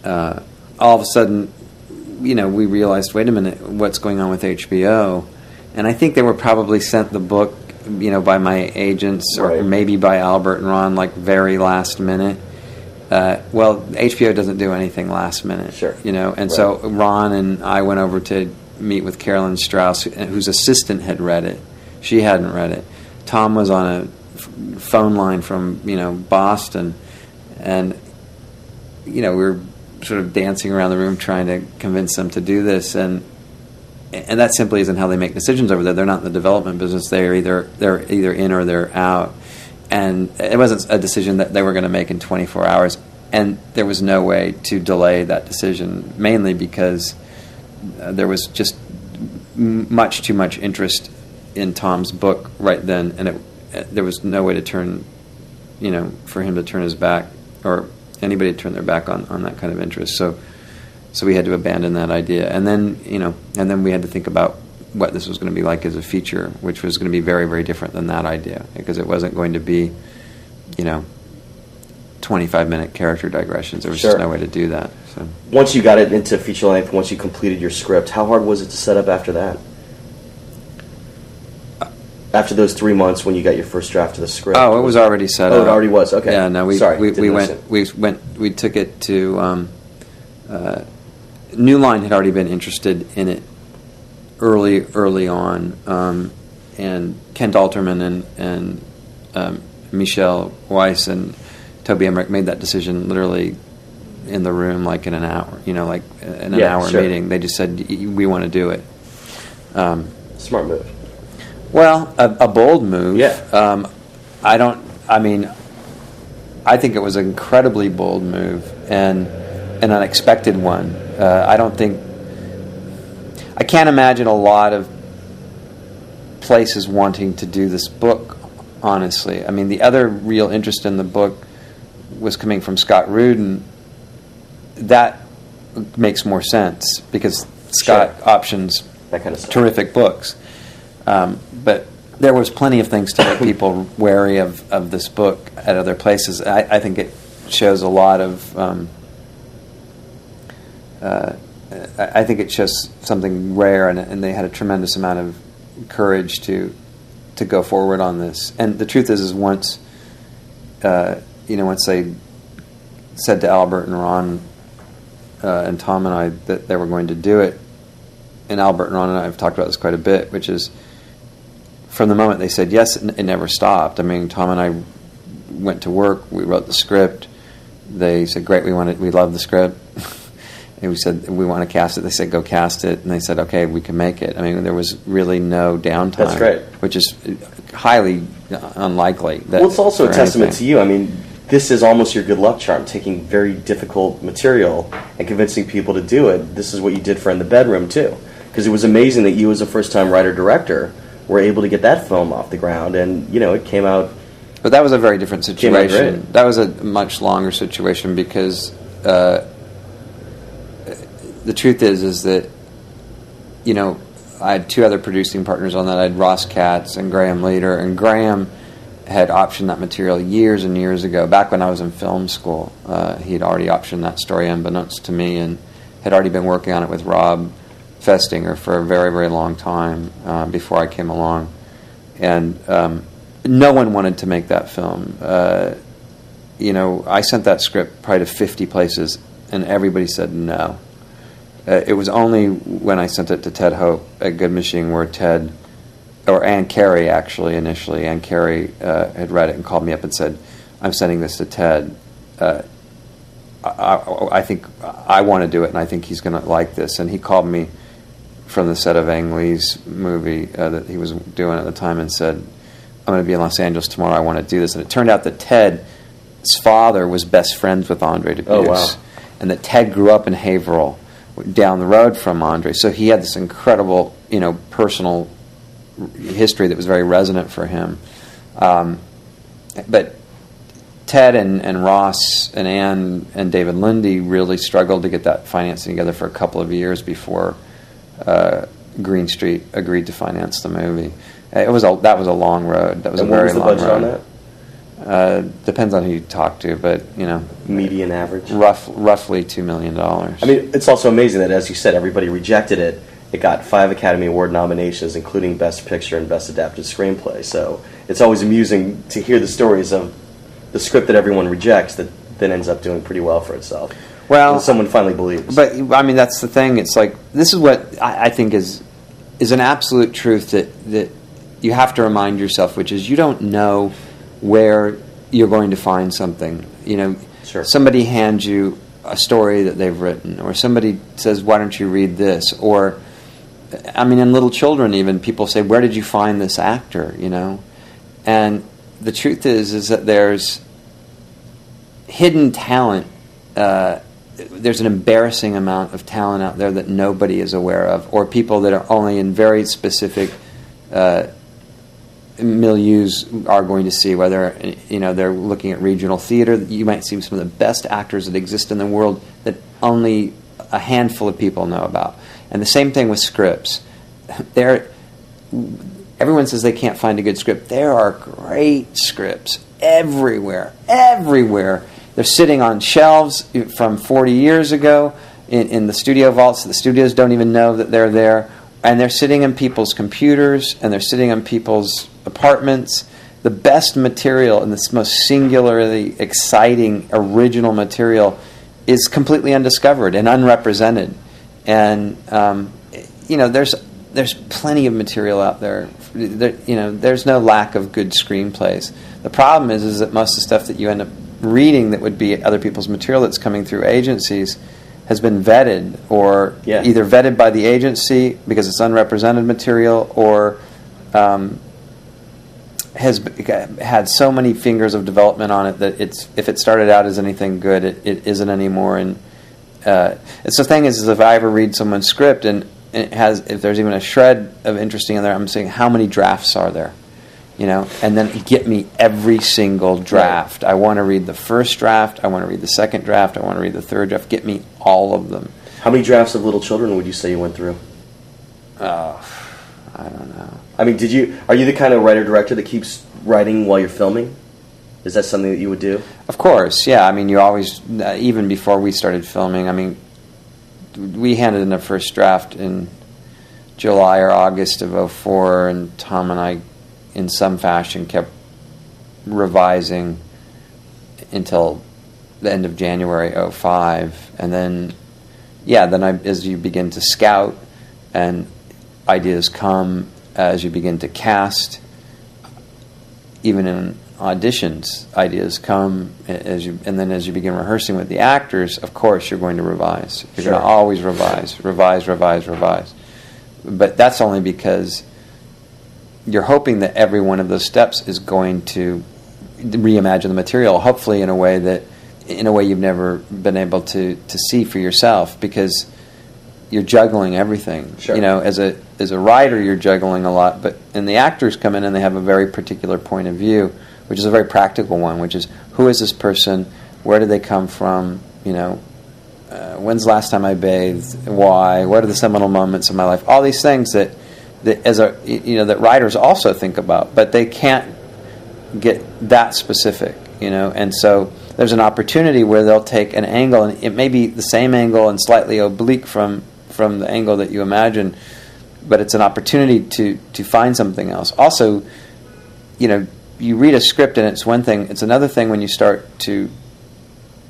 All of a sudden, we realized, wait a minute, what's going on with HBO? And I think they were probably sent the book, by my agents, or maybe by Albert and Ron, like very last minute. Well, HBO doesn't do anything last minute, sure. And so Ron and I went over to meet with Carolyn Strauss, whose assistant had read it. She hadn't read it. Tom was on a phone line from, Boston, and, we were sort of dancing around the room trying to convince them to do this, and that simply isn't how they make decisions over there. They're not in the development business. They're either in or they're out. And it wasn't a decision that they were going to make in 24 hours. And there was no way to delay that decision, mainly because there was just much too much interest in Tom's book right then, and there was no way to turn, for him to turn his back, or anybody to turn their back on that kind of interest. So we had to abandon that idea. And then we had to think about what this was going to be like as a feature, which was going to be very, very different than that idea, because it wasn't going to be, 25-minute character digressions. There was Sure. just no way to do that. So. Once you got it into feature length, once you completed your script, how hard was it to set up after that? After those 3 months when you got your first draft of the script? Oh, it was already set up. Oh, it already was. Okay. Yeah, no, we took it to New Line had already been interested in it early on, and Kent Alterman and Michelle Weiss and Toby Emmerich made that decision literally in the room, like in an hour, like in an hour meeting. They just said, we want to do it. Smart move. Well, a bold move. Yeah. I think it was an incredibly bold move and an unexpected one. I can't imagine a lot of places wanting to do this book, honestly. I mean, the other real interest in the book was coming from Scott Rudin. That makes more sense because Scott options that kind of stuff. Terrific books. But there was plenty of things to make people wary of this book at other places. I think it shows a lot of... I think it shows something rare, and they had a tremendous amount of courage to go forward on this. And the truth is once they said to Albert and Ron and Tom and I that they were going to do it, and Albert and Ron and I have talked about this quite a bit, which is from the moment they said yes, it never stopped. I mean, Tom and I went to work, we wrote the script. They said, great, we love the script. And we said, we want to cast it. They said, go cast it. And they said, okay, we can make it. I mean, there was really no downtime. That's great. Which is highly unlikely. Well, it's also a testament to you. I mean, this is almost your good luck charm, taking very difficult material and convincing people to do it. This is what you did for In the Bedroom, too. Because it was amazing that you, as a first-time writer-director, were able to get that film off the ground. And, it came out... But that was a very different situation. That was a much longer situation because... the truth is that, I had two other producing partners on that. I had Ross Katz and Graham Leader, and Graham had optioned that material years and years ago, back when I was in film school. He'd already optioned that story unbeknownst to me and had already been working on it with Rob Festinger for a very, very long time before I came along. And no one wanted to make that film. I sent that script probably to 50 places, and everybody said no. It was only when I sent it to Ted Hope at Good Machine where Ann Carey actually initially, Ann Carey had read it and called me up and said, I'm sending this to Ted. I think I want to do it, and I think he's going to like this. And he called me from the set of Ang Lee's movie that he was doing at the time and said, I'm going to be in Los Angeles tomorrow, I want to do this. And it turned out that Ted's father was best friends with Andre Dubus. Oh, wow. And that Ted grew up in Haverhill, down the road from Andre. So he had this incredible, personal history that was very resonant for him. But Ted and Ross and Ann and David Lindy really struggled to get that financing together for a couple of years before Green Street agreed to finance the movie. That was a long road. That was a very long road. And what was the budget on that? Depends on who you talk to, but median average, roughly $2 million. I mean, it's also amazing that, as you said, everybody rejected it. It got 5 Academy Award nominations, including Best Picture and Best Adapted Screenplay. So it's always amusing to hear the stories of the script that everyone rejects that then ends up doing pretty well for itself. Well, and someone finally believes. But I mean, that's the thing. It's like, this is what I think is an absolute truth that you have to remind yourself, which is you don't know where you're going to find something. Sure. Somebody hands you a story that they've written, or somebody says, why don't you read this? Or, I mean, in Little Children even, people say, where did you find this actor, And the truth is that there's hidden talent. There's an embarrassing amount of talent out there that nobody is aware of, or people that are only in very specific milieus are going to see, whether they're looking at regional theater. You might see some of the best actors that exist in the world that only a handful of people know about. And the same thing with scripts. Everyone says they can't find a good script. There are great scripts everywhere, they're sitting on shelves from 40 years ago in the studio vaults. The studios don't even know that they're there. And they're sitting in people's computers, and they're sitting in people's apartments. The best material and the most singularly exciting original material is completely undiscovered and unrepresented. And there's plenty of material out there. There's no lack of good screenplays. The problem is that most of the stuff that you end up reading that would be other people's material that's coming through agencies has been vetted, or either vetted by the agency because it's unrepresented material, or has had so many fingers of development on it that if it started out as anything good, it isn't anymore. And it's the thing is if I ever read someone's script and if there's even a shred of interesting in there, I'm saying how many drafts are there, and then get me every single draft. I want to read the first draft. I want to read the second draft. I want to read the third draft. Get me all of them. How many drafts of Little Children would you say you went through? I don't know. I mean, are you the kind of writer-director that keeps writing while you're filming? Is that something that you would do? Of course, yeah. I mean, you always, even before we started filming, I mean, we handed in the first draft in July or August of 2004, and Tom and I, in some fashion, kept revising until the end of January 2005. And then, as you begin to scout and ideas come, as you begin to cast, even in auditions, ideas come as you begin rehearsing with the actors. Of course, you're going to revise. You're going to always revise. But that's only because you're hoping that every one of those steps is going to reimagine the material, hopefully in a way you've never been able to see for yourself, because you're juggling everything. Sure. As a writer, you're juggling a lot, and the actors come in and they have a very particular point of view, which is a very practical one, which is, who is this person? Where did they come from? When's the last time I bathed? Why? What are the seminal moments of my life? All these things that that writers also think about, but they can't get that specific, And so there's an opportunity where they'll take an angle, and it may be the same angle and slightly oblique from the angle that you imagine, but it's an opportunity to find something else. Also, you read a script and it's one thing. It's another thing when you start to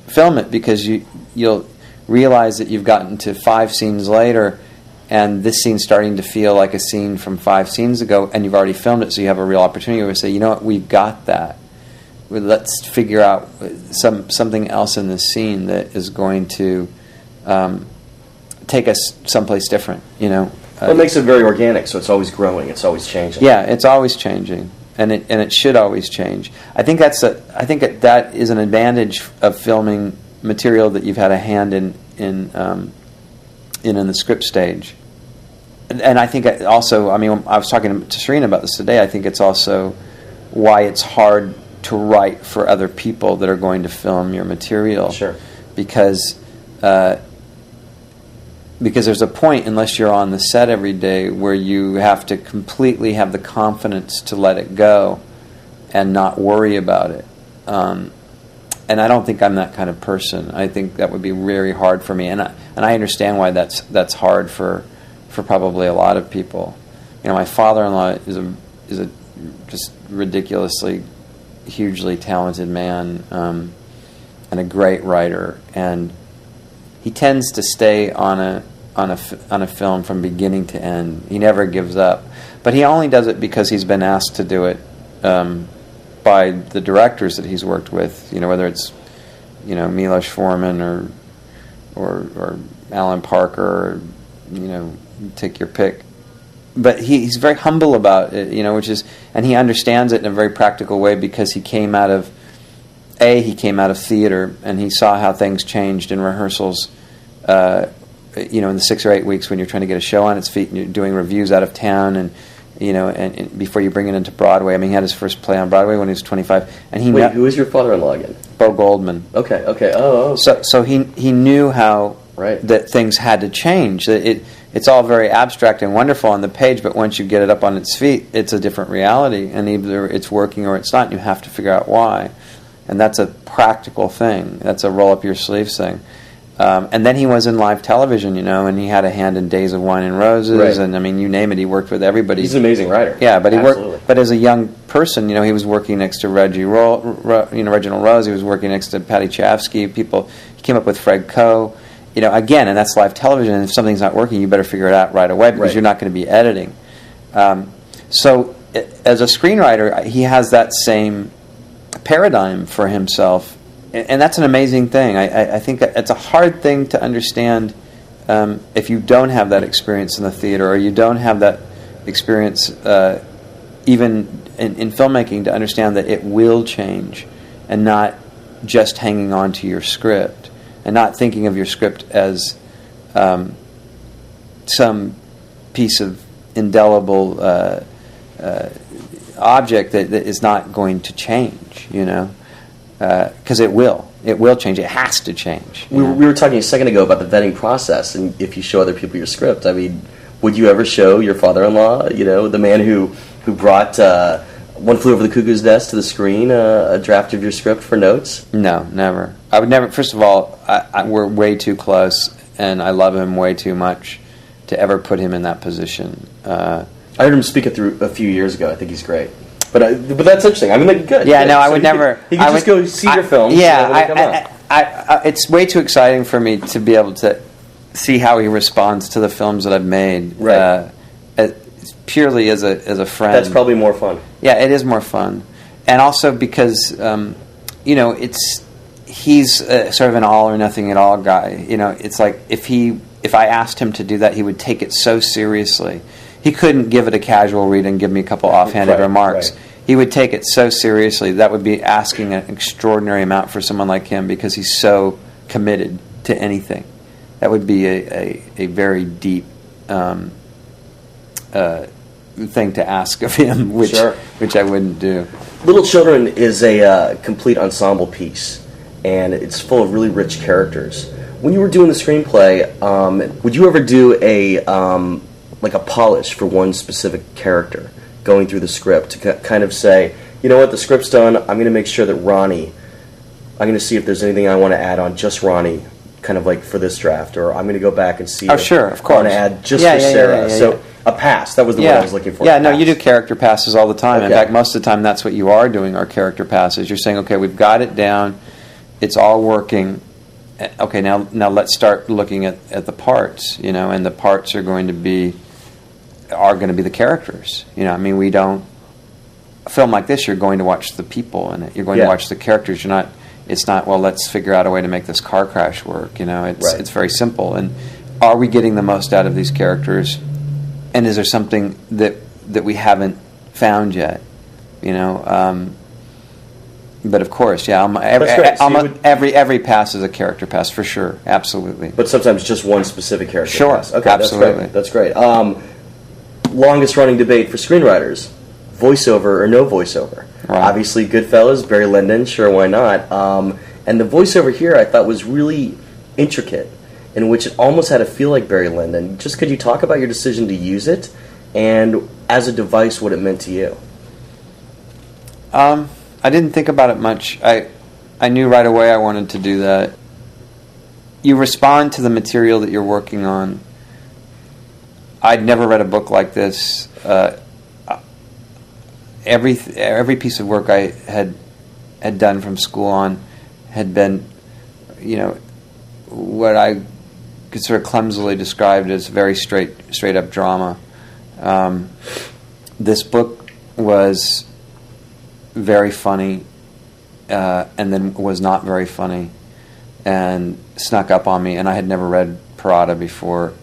film it, because you'll realize that you've gotten to 5 scenes later, and this scene's starting to feel like a scene from 5 scenes ago, and you've already filmed it, so you have a real opportunity to say, you know what, we've got that. Let's figure out something else in this scene that is going to take us someplace different. It makes it very organic, so it's always growing, it's always changing. Yeah, it's always changing, and it should always change. I think that is an advantage of filming material that you've had a hand in the script stage. And I think also, I was talking to Serena about this today. I think it's also why it's hard to write for other people that are going to film your material. Sure. Because there's a point, unless you're on the set every day, where you have to completely have the confidence to let it go and not worry about it. And I don't think I'm that kind of person. I think that would be very hard for me, and I understand why that's hard for probably a lot of people. My father-in-law is a just ridiculously, hugely talented man, and a great writer, and he tends to stay on a film from beginning to end. He never gives up, but he only does it because he's been asked to do it by the directors that he's worked with. Whether it's Milos Forman or Alan Parker, or take your pick. But he's very humble about it, and he understands it in a very practical way, because he came out of theater, and he saw how things changed in rehearsals, in the 6 or 8 weeks when you're trying to get a show on its feet and you're doing reviews out of town, and before you bring it into Broadway. He had his first play on Broadway when he was 25. And who is your father-in-law again? Bo Goldman. Okay. Oh. So he knew how that things had to change. It's all very abstract and wonderful on the page, but once you get it up on its feet, it's a different reality, and either it's working or it's not, and you have to figure out why. and that's a practical thing. That's a roll-up-your-sleeve thing. And then he was in live television, and he had a hand in Days of Wine and Roses, right. and I mean, you name it, he worked with everybody. He's an amazing writer. Yeah, but he Absolutely. worked. But as a young person, he was working next to Reginald Rose. He was working next to Patty Chayefsky. He came up with Fred Coe. Again, and that's live television. And if something's not working, you better figure it out right away because right. you're not going to be editing. So, as a screenwriter, he has that same paradigm for himself. And that's an amazing thing. I think it's a hard thing to understand if you don't have that experience in the theater, or you don't have that experience even in filmmaking, to understand that it will change, and not just hanging on to your script, and not thinking of your script as some piece of indelible object that is not going to change, because it will change. It has to change. We were talking a second ago about the vetting process, and if you show other people your script, I mean, would you ever show your father-in-law, the man who brought One Flew Over the Cuckoo's Nest to the screen, a draft of your script for notes? No, never. I would never. First of all, we're way too close, and I love him way too much to ever put him in that position. I heard him speak it through a few years ago. I think he's great. But that's interesting. I mean, like, good. Yeah, good. no, I So would never. He could just go see your films. Yeah, and then they come out. it's way too exciting for me to be able to see how he responds to the films that I've made. Right. Purely as a friend. That's probably more fun. Yeah, it is more fun, and also because he's sort of an all or nothing at all guy. It's like if I asked him to do that, he would take it so seriously. He couldn't give it a casual read and give me a couple offhanded remarks. Right. He would take it so seriously. That would be asking an extraordinary amount for someone like him, because he's so committed to anything. That would be a very deep thing to ask of him, which I wouldn't do. Little Children is a complete ensemble piece, and it's full of really rich characters. When you were doing the screenplay, would you ever do a polish for one specific character, going through the script to kind of say, you know what, the script's done, I'm going to make sure that Ronnie, I'm going to see if there's anything I want to add on just Ronnie, kind of like for this draft, or I'm going to go back and see if sure, of course. I want to add just for Sarah. So a pass, that was the word I was looking for. Yeah, no, you do character passes all the time. Okay. In fact, most of the time that's what you are doing, are character passes. You're saying, okay, we've got it down, it's all working. Okay, now let's start looking at the parts, and the parts are going to be the characters. I mean, we don't, a film like this, you're going to watch the people in it. You're going to watch the characters. It's not, well, let's figure out a way to make this car crash work. It's very simple. And are we getting the most out of these characters? And is there something that we haven't found yet? But of course, every pass is a character pass for sure, absolutely. But sometimes just one specific character. Sure, pass. Okay, absolutely. That's great. Longest running debate for screenwriters: voiceover or no voiceover. Right. Obviously, Goodfellas, Barry Lyndon, sure, why not? And the voiceover here, I thought, was really intricate, in which it almost had to feel like Barry Lyndon. Just could you talk about your decision to use it, and as a device, what it meant to you? I didn't think about it much. I knew right away I wanted to do that. You respond to the material that you're working on. I'd never read a book like this. Every piece of work I had done from school on had been, what I could sort of clumsily describe as very straight up drama. This book was very funny, and then was not very funny, and snuck up on me. And I had never read Parada before,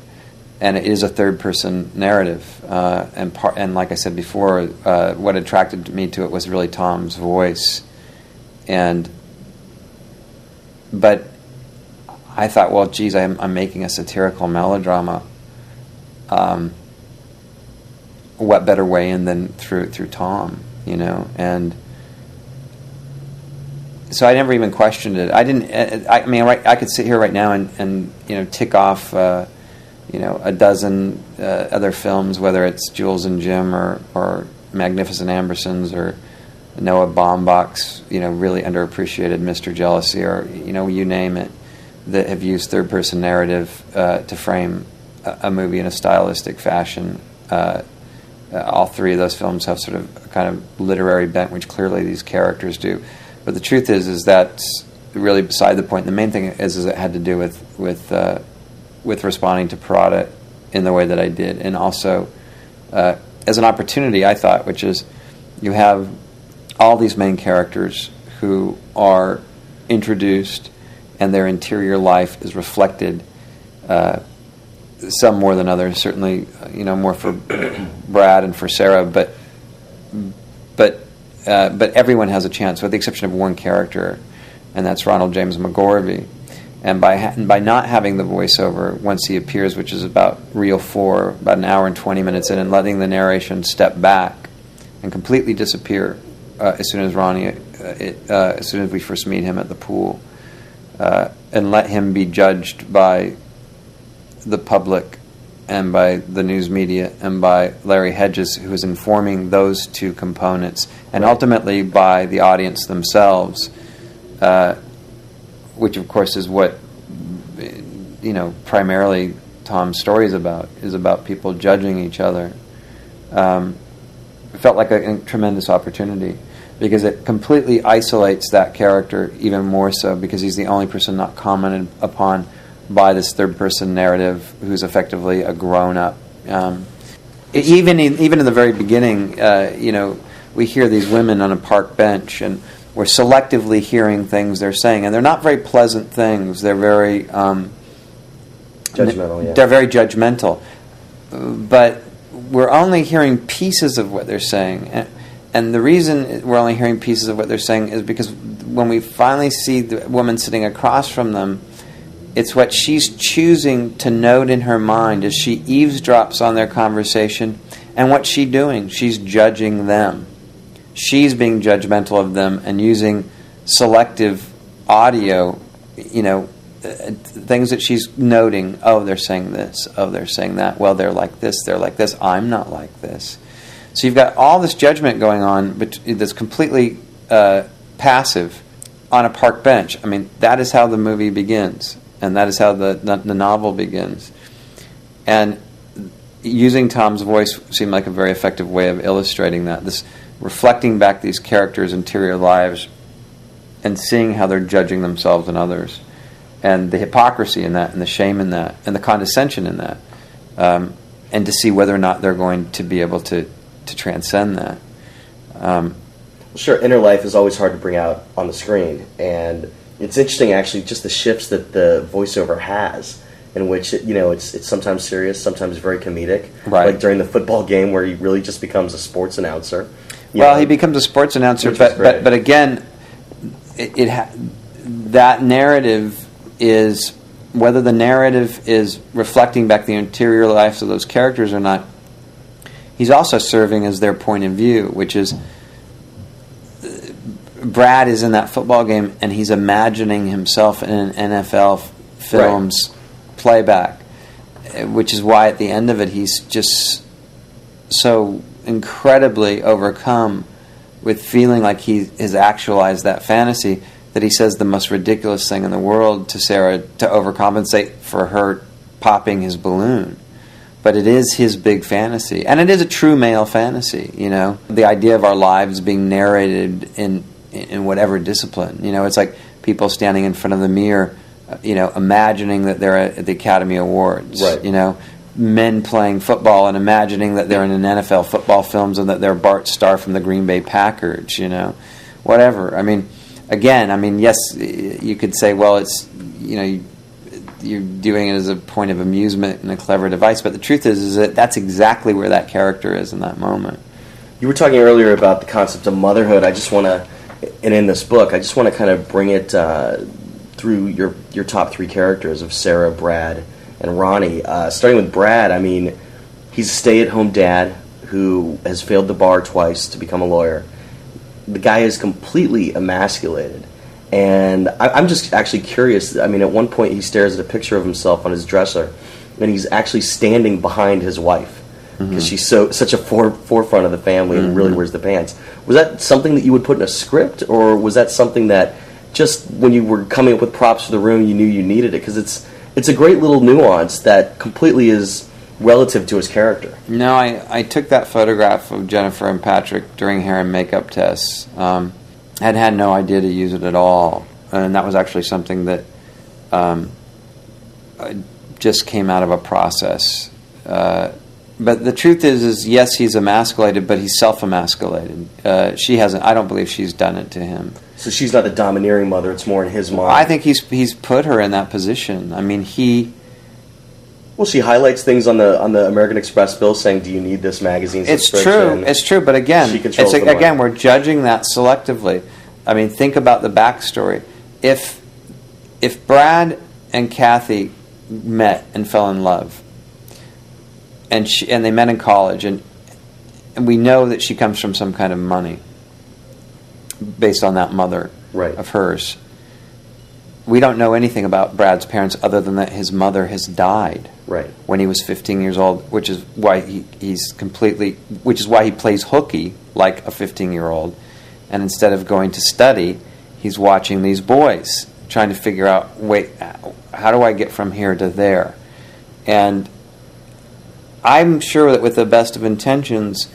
and it is a third-person narrative. And like I said before, what attracted me to it was really Tom's voice. But I thought, well, geez, I'm making a satirical melodrama. What better way in than through Tom, And so I never even questioned it. I didn't. I could sit here right now and tick off a dozen other films, whether it's Jules and Jim or Magnificent Ambersons or Noah Baumbach's, really underappreciated Mr. Jealousy, or, you name it, that have used third-person narrative to frame a movie in a stylistic fashion. All three of those films have sort of a kind of literary bent, which clearly these characters do. But the truth is that's really beside the point. The main thing is it had to do with responding to Parada in the way that I did, and also as an opportunity, I thought, which is you have all these main characters who are introduced, and their interior life is reflected. Some more than others, certainly, more for Brad and for Sarah, but everyone has a chance, with the exception of one character, and that's Ronald James McGorvey. And by not having the voiceover once he appears, which is about reel 4, about an hour and 20 minutes in, and letting the narration step back and completely disappear as soon as as soon as we first meet him at the pool, and let him be judged by the public and by the news media and by Larry Hedges, who is informing those two components, and ultimately by the audience themselves, which of course is what primarily Tom's story is about people judging each other. It felt like a tremendous opportunity, because it completely isolates that character even more so, because he's the only person not commented upon by this third-person narrative, who's effectively a grown-up. Even in the very beginning, we hear these women on a park bench, and we're selectively hearing things they're saying, and they're not very pleasant things. They're very judgmental. Yeah. They're very judgmental, but we're only hearing pieces of what they're saying. And the reason we're only hearing pieces of what they're saying is because when we finally see the woman sitting across from them, it's what she's choosing to note in her mind as she eavesdrops on their conversation. And what's she doing? She's judging them. She's being judgmental of them and using selective audio, things that she's noting. Oh, they're saying this. Oh, they're saying that. Well, they're like this. They're like this. I'm not like this. So you've got all this judgment going on that's completely passive on a park bench. I mean, that is how the movie begins. And that is how the novel begins. And using Tom's voice seemed like a very effective way of illustrating that. This reflecting back these characters' interior lives and seeing how they're judging themselves and others. And the hypocrisy in that, and the shame in that, and the condescension in that. And to see whether or not they're going to be able to transcend that. Sure, inner life is always hard to bring out on the screen. And it's interesting, actually, just the shifts that the voiceover has, in which it's sometimes serious, sometimes very comedic. Right. Like during the football game, where he really just becomes a sports announcer. He becomes a sports announcer, but again, that narrative is, whether the narrative is reflecting back the interior lives of those characters or not, he's also serving as their point of view, which is Brad is in that football game and he's imagining himself in an NFL film's playback, which is why at the end of it he's just so incredibly overcome with feeling like he has actualized that fantasy that he says the most ridiculous thing in the world to Sarah to overcompensate for her popping his balloon. But it is his big fantasy, and it is a true male fantasy. The idea of our lives being narrated in whatever discipline. It's like people standing in front of the mirror, imagining that they're at the Academy Awards. Right. Men playing football and imagining that they're in an NFL football films and that they're Bart Starr from the Green Bay Packers. Whatever. Yes, you could say, well, it's you're doing it as a point of amusement and a clever device, but the truth is that that's exactly where that character is in that moment. You were talking earlier about the concept of motherhood. I just want to, and in this book, I just want to kind of bring it through your top three characters of Sarah, Brad, and Ronnie. Starting with Brad, he's a stay-at-home dad who has failed the bar twice to become a lawyer. The guy is completely emasculated. And I'm just actually curious. At one point he stares at a picture of himself on his dresser, and he's actually standing behind his wife. because she's such a forefront of the family and really wears the pants. Was that something that you would put in a script, or was that something that just when you were coming up with props for the room, you knew you needed it? Because it's a great little nuance that completely is relative to his character. No, I took that photograph of Jennifer and Patrick during hair and makeup tests. Had no idea to use it at all, and that was actually something that just came out of a process. But the truth is yes, he's emasculated, but he's self-emasculated. She hasn't. I don't believe she's done it to him. So she's not the domineering mother; it's more in his mind. I think he's put her in that position. I mean, Well, she highlights things on the American Express bill saying, "Do you need this magazine subscription?" It's true. But again, again, we're judging that selectively. I mean, think about the backstory. If Brad and Kathy met and fell in love, and they met in college, and we know that she comes from some kind of money, based on that mother of hers. We don't know anything about Brad's parents other than that his mother has died when he was 15 years old, which is why he plays hooky like a 15-year-old, and instead of going to study, he's watching these boys, trying to figure out, wait, how do I get from here to there? And I'm sure that with the best of intentions,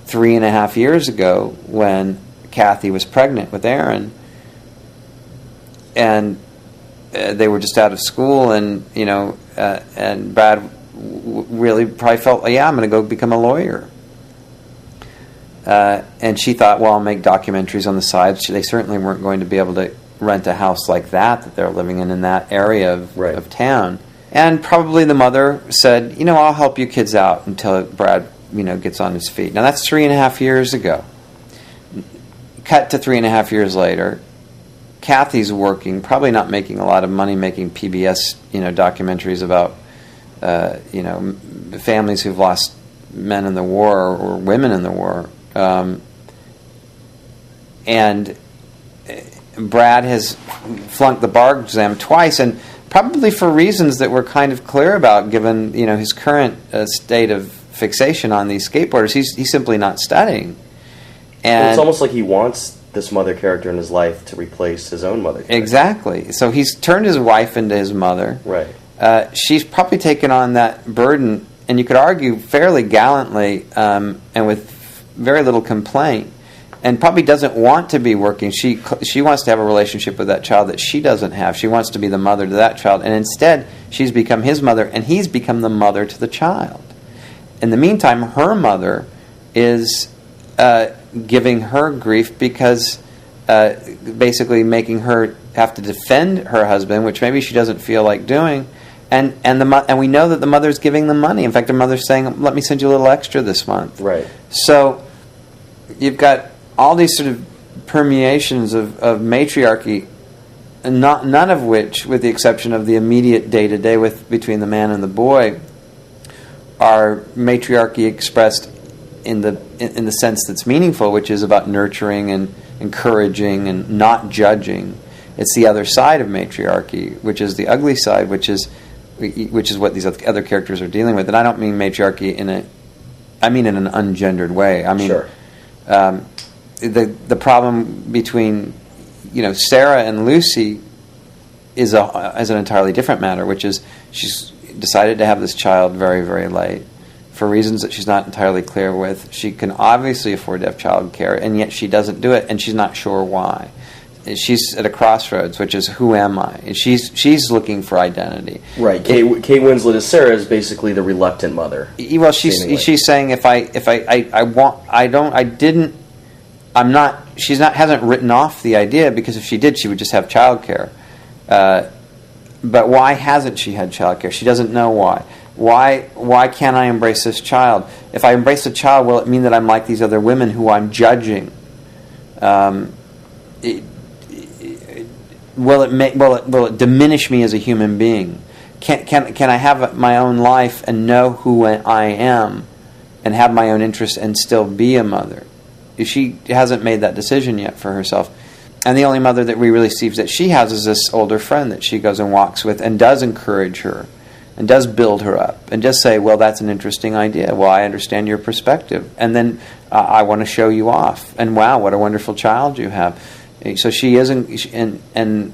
3.5 years ago, when Kathy was pregnant with Aaron, and they were just out of school, and and Brad really probably felt, yeah, I'm going to go become a lawyer. And she thought, well, I'll make documentaries on the side. They certainly weren't going to be able to rent a house like that they're living in that area of town. And probably the mother said, I'll help you kids out until Brad, gets on his feet. Now that's 3.5 years ago. Cut to 3.5 years later, Kathy's working, probably not making a lot of money, making PBS, documentaries about, families who've lost men in the war or women in the war. And Brad has flunked the bar exam twice, and probably for reasons that we're kind of clear about, given his current state of fixation on these skateboarders. He's simply not studying. And it's almost like he wants this mother character in his life to replace his own mother character. Exactly. So he's turned his wife into his mother. Right. She's probably taken on that burden, and you could argue fairly gallantly and with very little complaint, and probably doesn't want to be working. She wants to have a relationship with that child that she doesn't have. She wants to be the mother to that child, and instead she's become his mother, and he's become the mother to the child. In the meantime, her mother is giving her grief because basically making her have to defend her husband, which maybe she doesn't feel like doing, and we know that the mother's giving the money. In fact, the mother's saying, "Let me send you a little extra this month." Right. So you've got all these sort of permeations of matriarchy, and none of which, with the exception of the immediate day-to-day between the man and the boy, are matriarchy expressed in the sense that's meaningful, which is about nurturing and encouraging and not judging. It's the other side of matriarchy, which is the ugly side, which is what these other characters are dealing with. And I don't mean matriarchy I mean in an ungendered way. I mean, sure. The problem between Sarah and Lucy is an entirely different matter, which is she's decided to have this child very, very late for reasons that she's not entirely clear with. She can obviously afford to have child care, and yet she doesn't do it, and she's not sure why. She's at a crossroads, which is, who am I? And she's looking for identity. Right. Kate Winslet as Sarah is basically the reluctant mother. Well, she's saying hasn't written off the idea, because if she did, she would just have child care. But why hasn't she had child care? She doesn't know why. Why can't I embrace this child? If I embrace a child, will it mean that I'm like these other women who I'm judging? Will it diminish me as a human being? Can I have my own life and know who I am, and have my own interests and still be a mother? She hasn't made that decision yet for herself. And the only mother that we really see that she has is this older friend that she goes and walks with and does encourage her and does build her up and just say, well, that's an interesting idea. Well, I understand your perspective. And then I want to show you off. And wow, what a wonderful child you have. So she isn't, and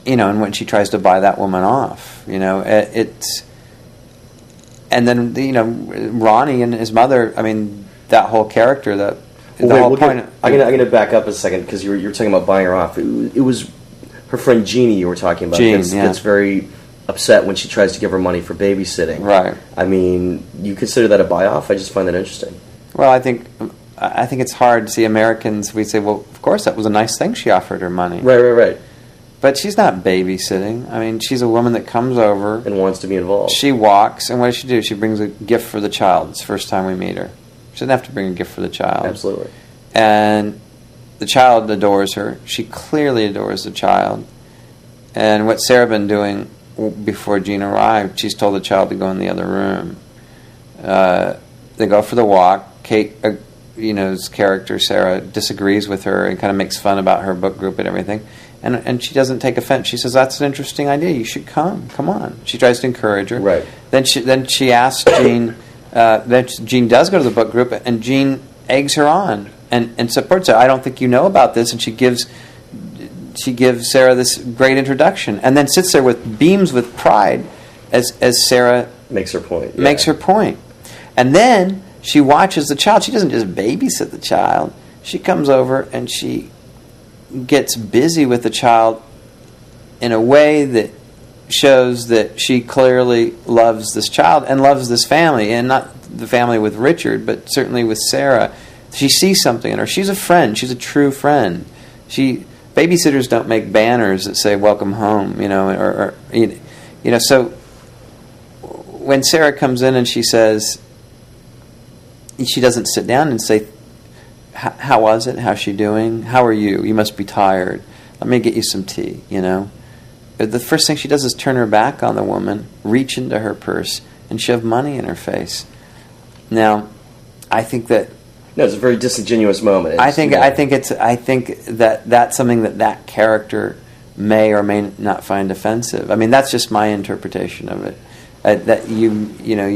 when she tries to buy that woman off, it's, and then, Ronnie and his mother, I mean, that whole character, I'm going to back up a second because you were talking about buying her off. It was her friend Jeannie you were talking about. Jean, that's very upset when she tries to give her money for babysitting. Right. I mean, you consider that a buy-off? I just find that interesting. Well, I think it's hard to see Americans. We say, well, of course, that was a nice thing. She offered her money. Right. But she's not babysitting. I mean, she's a woman that comes over and wants to be involved. She walks, and what does she do? She brings a gift for the child. It's the first time we meet her. She doesn't have to bring a gift for the child. Absolutely. And the child adores her. She clearly adores the child. And what Sarah been doing before Jean arrived, she's told the child to go in the other room. They go for the walk. Kate, his character, Sarah, disagrees with her and kind of makes fun about her book group and everything. And she doesn't take offense. She says, that's an interesting idea. You should come. Come on. She tries to encourage her. Right. Then she asks Jean... then Jean does go to the book group, and Jean eggs her on and supports her. I don't think you know about this, and she gives Sarah this great introduction, and then sits there with beams with pride as Sarah makes her point. Makes her point, and then she watches the child. She doesn't just babysit the child. She comes over and she gets busy with the child in a way that shows that she clearly loves this child and loves this family, and not the family with Richard, but certainly with Sarah. She sees something in her. She's a friend. She's a true friend. Babysitters don't make banners that say "Welcome home," So when Sarah comes in and she says, she doesn't sit down and say, "How was it? How's she doing? How are you? You must be tired. Let me get you some tea." The first thing she does is turn her back on the woman, reach into her purse, and shove money in her face. Now, I think that... No, it's a very disingenuous moment. I think that that's something that character may or may not find offensive. I mean, that's just my interpretation of it. That you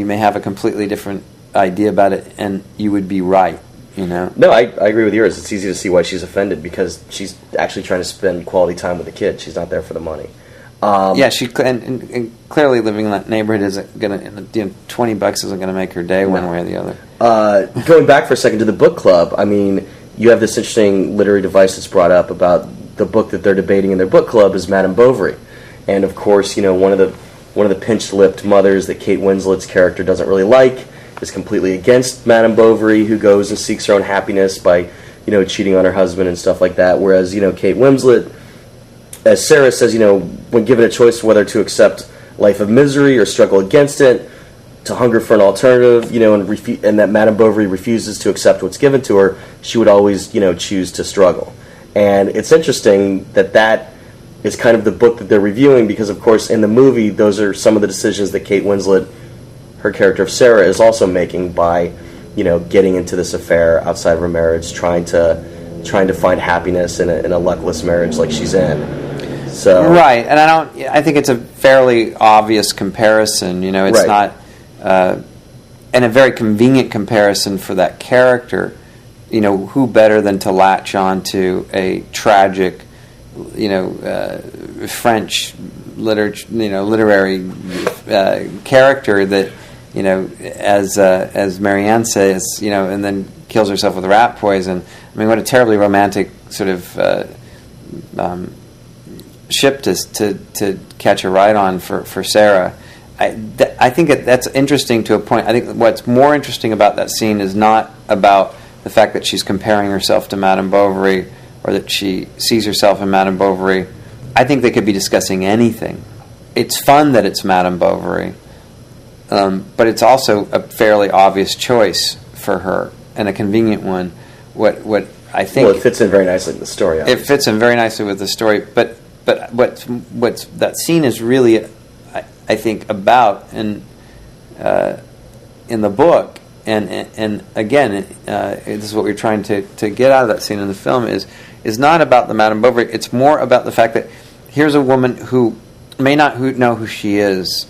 may have a completely different idea about it, and you would be right. No, I agree with yours. It's easy to see why she's offended because she's actually trying to spend quality time with the kid. She's not there for the money. She and clearly living in that neighborhood isn't going to. $20 isn't going to make her day one way or the other. Going back for a second to the book club, I mean, you have this interesting literary device that's brought up about the book that they're debating in their book club is Madame Bovary, and of course, one of the pinched-lipped mothers that Kate Winslet's character doesn't really like is completely against Madame Bovary, who goes and seeks her own happiness by cheating on her husband and stuff like that. Whereas Kate Winslet, as Sarah says, when given a choice whether to accept life of misery or struggle against it, to hunger for an alternative, and that Madame Bovary refuses to accept what's given to her, she would always, choose to struggle. And it's interesting that is kind of the book that they're reviewing because, of course, in the movie, those are some of the decisions that Kate Winslet, her character of Sarah, is also making by, getting into this affair outside of her marriage, trying to find happiness in a luckless marriage like she's in. So right, and I think it's a fairly obvious comparison. It's not, and a very convenient comparison for that character. Who better than to latch on to a tragic, French literary character that, as Marianne says, and then kills herself with rat poison. I mean, what a terribly romantic sort of ship to catch a ride on for Sarah. I think that's interesting to a point. I think what's more interesting about that scene is not about the fact that she's comparing herself to Madame Bovary or that she sees herself in Madame Bovary. I think they could be discussing anything. It's fun that it's Madame Bovary, but it's also a fairly obvious choice for her and a convenient one. What I think, it fits in very nicely with the story. Obviously. It fits in very nicely with the story, but what's that scene is really, I think, about in the book, and again, this is what we're trying to get out of that scene in the film is not about the Madame Bovary. It's more about the fact that here's a woman who may not know who she is,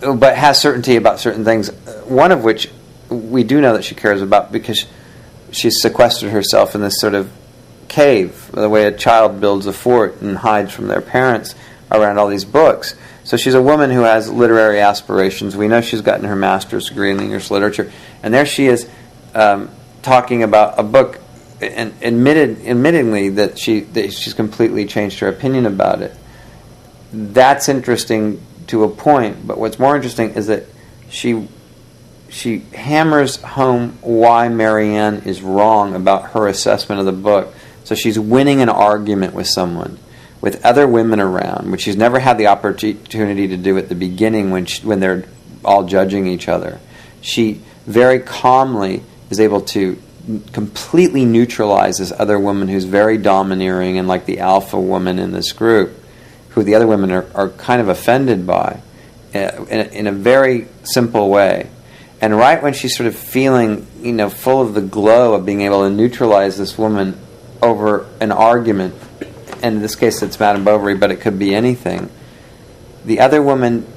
but has certainty about certain things. One of which we do know that she cares about, because she's sequestered herself in this sort of cave, the way a child builds a fort and hides from their parents around all these books. So she's a woman who has literary aspirations. We know she's gotten her master's degree in English literature, and there she is talking about a book, and admittingly that she's completely changed her opinion about it. That's interesting to a point, but what's more interesting is that she hammers home why Marianne is wrong about her assessment of the book. So she's winning an argument with someone, with other women around, which she's never had the opportunity to do at the beginning when they're all judging each other. She very calmly is able to completely neutralize this other woman who's very domineering and like the alpha woman in this group, who the other women are kind of offended by, in a very simple way. And right when she's sort of feeling, full of the glow of being able to neutralize this woman over an argument, and in this case it's Madame Bovary, but it could be anything, the other woman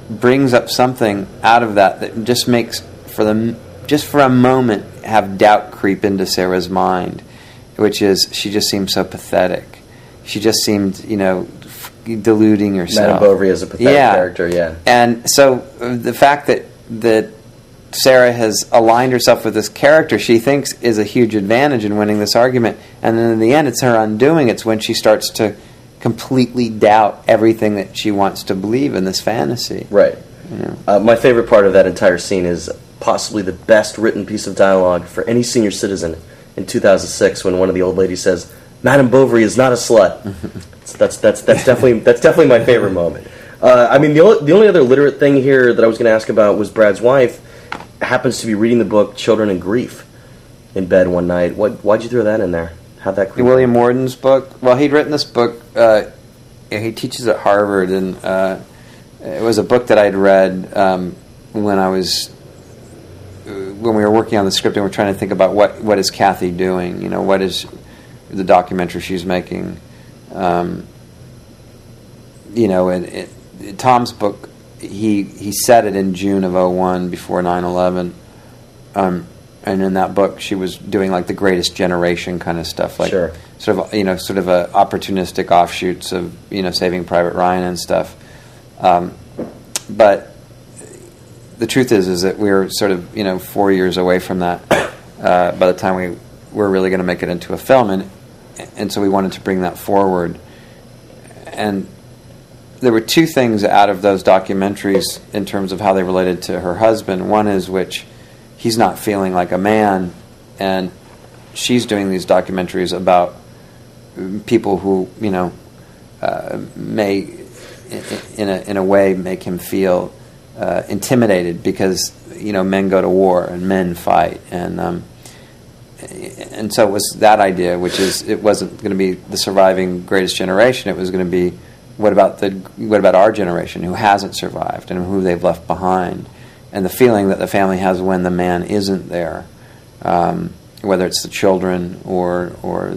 brings up something out of that just makes, just for a moment, have doubt creep into Sarah's mind, which is, she just seemed so pathetic. She just seemed, deluding herself. Madame Bovary is a pathetic character, yeah. And so the fact that Sarah has aligned herself with this character she thinks is a huge advantage in winning this argument, and then in the end it's her undoing. It's when she starts to completely doubt everything that she wants to believe in this fantasy. Right. My favorite part of that entire scene is possibly the best written piece of dialogue for any senior citizen in 2006, when one of the old ladies says, "Madame Bovary is not a slut." That's definitely my favorite moment. The only other literate thing here that I was going to ask about was Brad's wife happens to be reading the book Children and Grief in bed one night. Why'd you throw that in there? How'd that creep? William Morden's book? Well, he'd written this book. He teaches at Harvard, and it was a book that I'd read when we were working on the script, and we're trying to think about what is Kathy doing? What is the documentary she's making? And Tom's book, he set it in June of 2001, before 9/11, and in that book she was doing like the Greatest Generation kind of stuff, like sure. sort of a opportunistic offshoots of Saving Private Ryan and stuff. But the truth is that we're sort of 4 years away from that by the time we were really going to make it into a film, and so we wanted to bring that forward. And there were two things out of those documentaries in terms of how they related to her husband. One is which he's not feeling like a man, and she's doing these documentaries about people who may in a way make him feel intimidated, because men go to war and men fight, and so it was that idea, which is, it wasn't going to be the surviving Greatest Generation. It was going to be, what about our generation who hasn't survived and who they've left behind, and the feeling that the family has when the man isn't there, whether it's the children or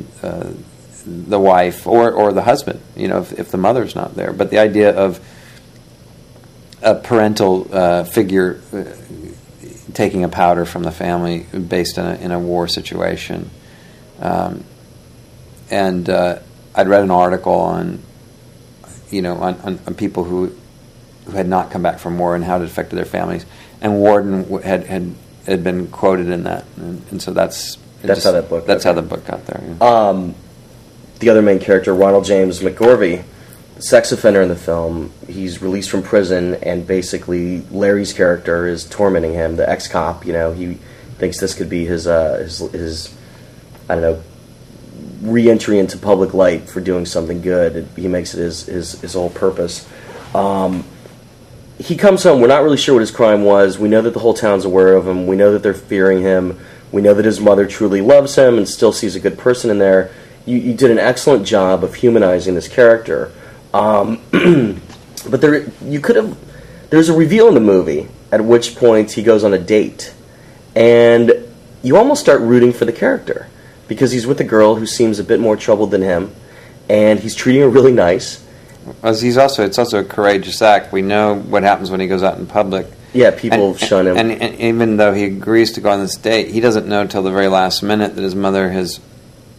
the wife or the husband, if the mother's not there. But the idea of a parental figure taking a powder from the family based in a war situation. And I'd read an article on people who had not come back from war and how it affected their families, and Warden had been quoted in that, and so that's how that book. That's how the book got there. Yeah. The other main character, Ronald James McGorvey, sex offender in the film, he's released from prison, and basically Larry's character is tormenting him. The ex-cop, he thinks this could be his re-entry into public light for doing something good. He makes it his whole purpose. He comes home. We're not really sure what his crime was. We know that the whole town's aware of him. We know that they're fearing him. We know that his mother truly loves him and still sees a good person in there. You did an excellent job of humanizing this character. But there's a reveal in the movie at which point he goes on a date, and you almost start rooting for the character, because he's with a girl who seems a bit more troubled than him, and he's treating her really nice, It's also a courageous act. We know what happens when he goes out in public. Yeah, people shun him. And even though he agrees to go on this date, he doesn't know until the very last minute that his mother has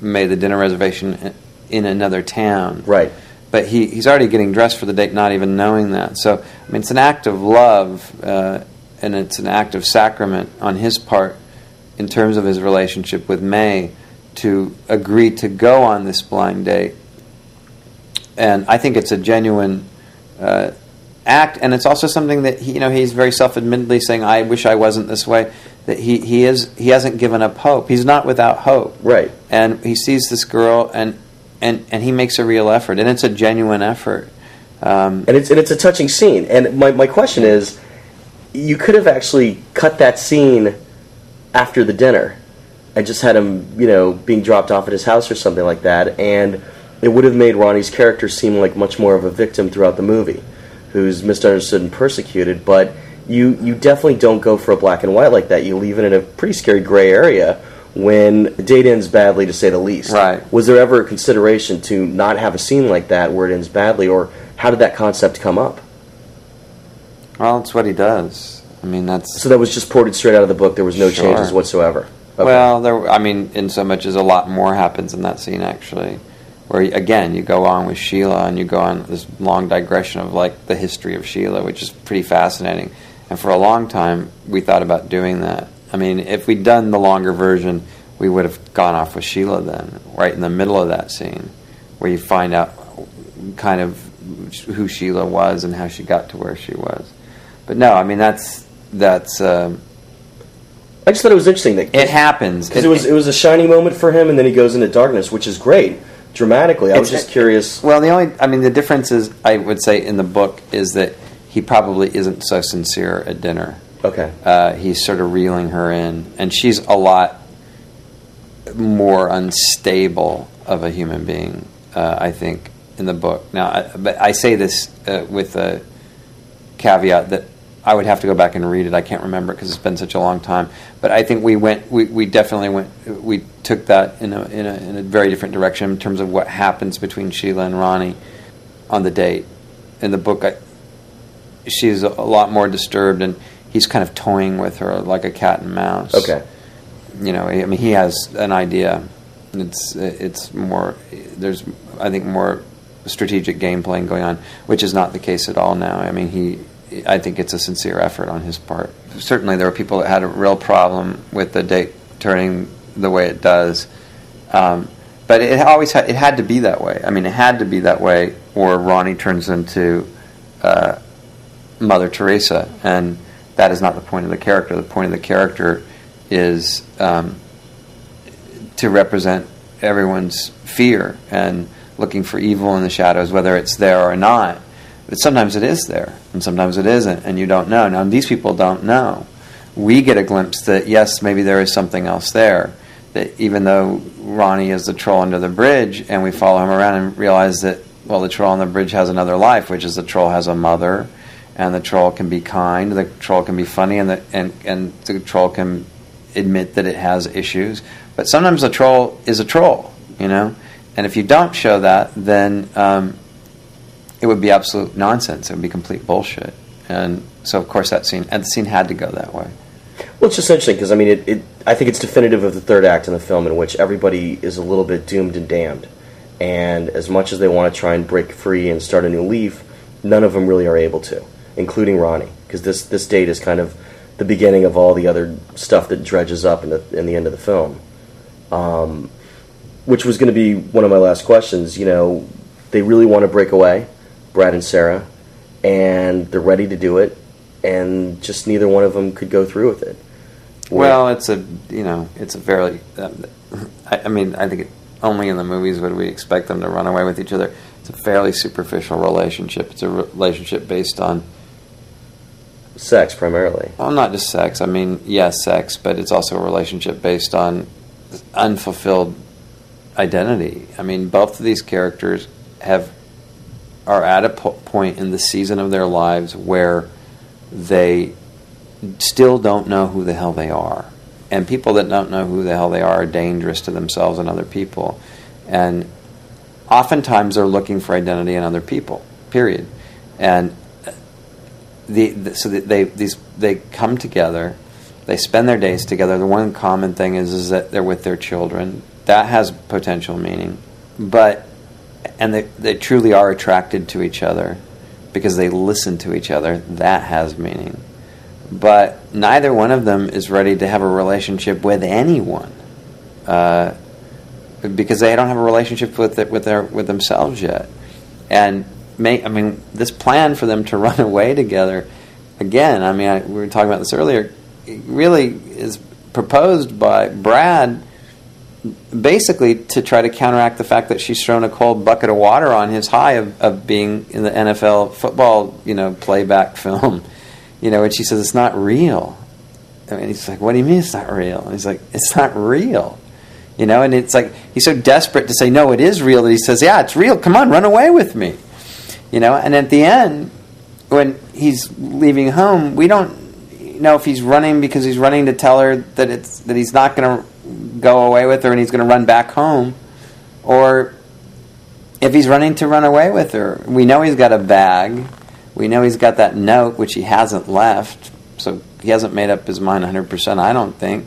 made the dinner reservation in another town. Right. But he's already getting dressed for the date, not even knowing that. So, I mean, it's an act of love, and it's an act of sacrament on his part in terms of his relationship with May to agree to go on this blind date. And I think it's a genuine act, and it's also something that he's very self-admittedly saying, "I wish I wasn't this way." That he hasn't given up hope. He's not without hope. Right. And he sees this girl, and he makes a real effort, and it's a genuine effort. And it's a touching scene. And my question is, you could have actually cut that scene after the dinner and just had him, being dropped off at his house or something like that, and it would have made Ronnie's character seem like much more of a victim throughout the movie, who's misunderstood and persecuted. But you definitely don't go for a black and white like that. You leave it in a pretty scary gray area when the date ends badly, to say the least. Right. Was there ever a consideration to not have a scene like that where it ends badly, or how did that concept come up? Well, it's what he does. I mean, that's... So that was just ported straight out of the book. There was no Sure. changes whatsoever. Okay. Well, in so much as a lot more happens in that scene, actually. Where, again, you go on with Sheila, and you go on this long digression of, like, the history of Sheila, which is pretty fascinating. And for a long time, we thought about doing that. I mean, if we'd done the longer version, we would have gone off with Sheila then, right in the middle of that scene, where you find out kind of who Sheila was and how she got to where she was. But no, I mean, that's I just thought it was interesting that it happens. Because it was a shiny moment for him, and then he goes into darkness, which is great dramatically. I was just curious. Well, the difference is, I would say, in the book is that he probably isn't so sincere at dinner. Okay. He's sort of reeling her in, and she's a lot more unstable of a human being, I think, in the book. Now, but I say this with a caveat that I would have to go back and read it. I can't remember it because it's been such a long time. But I think we definitely went. We took that in a very different direction in terms of what happens between Sheila and Ronnie on the date. In the book, she's a lot more disturbed, and he's kind of toying with her like a cat and mouse. Okay. He has an idea. It's more. There's, I think, more strategic game playing going on, which is not the case at all now. I mean, I think it's a sincere effort on his part. Certainly, there were people that had a real problem with the date turning the way it does, but it had to be that way. I mean, it had to be that way, or Ronnie turns into Mother Teresa, and that is not the point of the character. The point of the character is to represent everyone's fear and looking for evil in the shadows, whether it's there or not. But sometimes it is there, and sometimes it isn't, and you don't know. Now, these people don't know. We get a glimpse that, yes, maybe there is something else there, that even though Ronnie is the troll under the bridge, and we follow him around and realize that, well, the troll on the bridge has another life, which is the troll has a mother, and the troll can be kind, the troll can be funny, and the troll can admit that it has issues. But sometimes a troll is a troll, and if you don't show that, then it would be absolute nonsense. It would be complete bullshit. And so, of course, the scene had to go that way. Well, it's just interesting because, I mean, I think it's definitive of the third act in the film, in which everybody is a little bit doomed and damned. And as much as they want to try and break free and start a new leaf, none of them really are able to, including Ronnie, because this date is kind of the beginning of all the other stuff that dredges up in the end of the film. Which was going to be one of my last questions. They really want to break away, Brad and Sarah, and they're ready to do it, and just neither one of them could go through with it. Well, it's a fairly. I think only in the movies would we expect them to run away with each other. It's a fairly superficial relationship. It's a relationship based on sex, primarily. Well, not just sex. I mean, yes, sex, but it's also a relationship based on unfulfilled identity. I mean, both of these characters are at a point in the season of their lives where they still don't know who the hell they are. And people that don't know who the hell they are dangerous to themselves and other people. And oftentimes they're looking for identity in other people. period. And so they come together, they spend their days together. The one common thing is that they're with their children. That has potential meaning, and they truly are attracted to each other because they listen to each other. That has meaning, but neither one of them is ready to have a relationship with anyone, because they don't have a relationship with themselves yet. And this plan for them to run away together, again, we were talking about this earlier, it really is proposed by Brad basically to try to counteract the fact that she's thrown a cold bucket of water on his high of being in the NFL football, playback film, and she says, it's not real. He's like, what do you mean it's not real? And he's like, it's not real. And it's like, he's so desperate to say, no, it is real, that he says, yeah, it's real, come on, run away with me. And at the end, when he's leaving home, we don't know if he's running because he's running to tell her that he's not going to go away with her and he's going to run back home, or if he's running to run away with her. We know he's got a bag. We know he's got that note, which he hasn't left, so he hasn't made up his mind 100%, I don't think.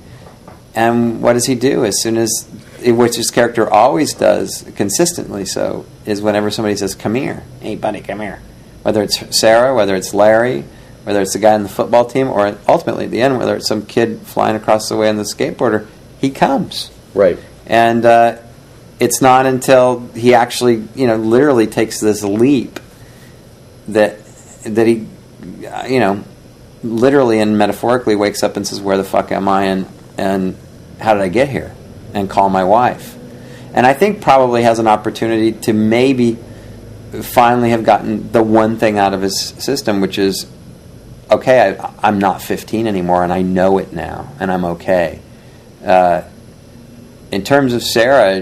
And what does he do as soon as, which his character always does, consistently so, is whenever somebody says, come here, hey buddy, come here. Whether it's Sarah, whether it's Larry, whether it's the guy on the football team, or ultimately at the end, whether it's some kid flying across the way on the skateboarder, he comes. Right. And it's not until he actually, literally takes this leap that he, literally and metaphorically wakes up and says, where the fuck am I, and how did I get here? And call my wife. And I think probably has an opportunity to maybe finally have gotten the one thing out of his system, which is, okay, I'm not 15 anymore, and I know it now, and I'm okay. In terms of Sarah,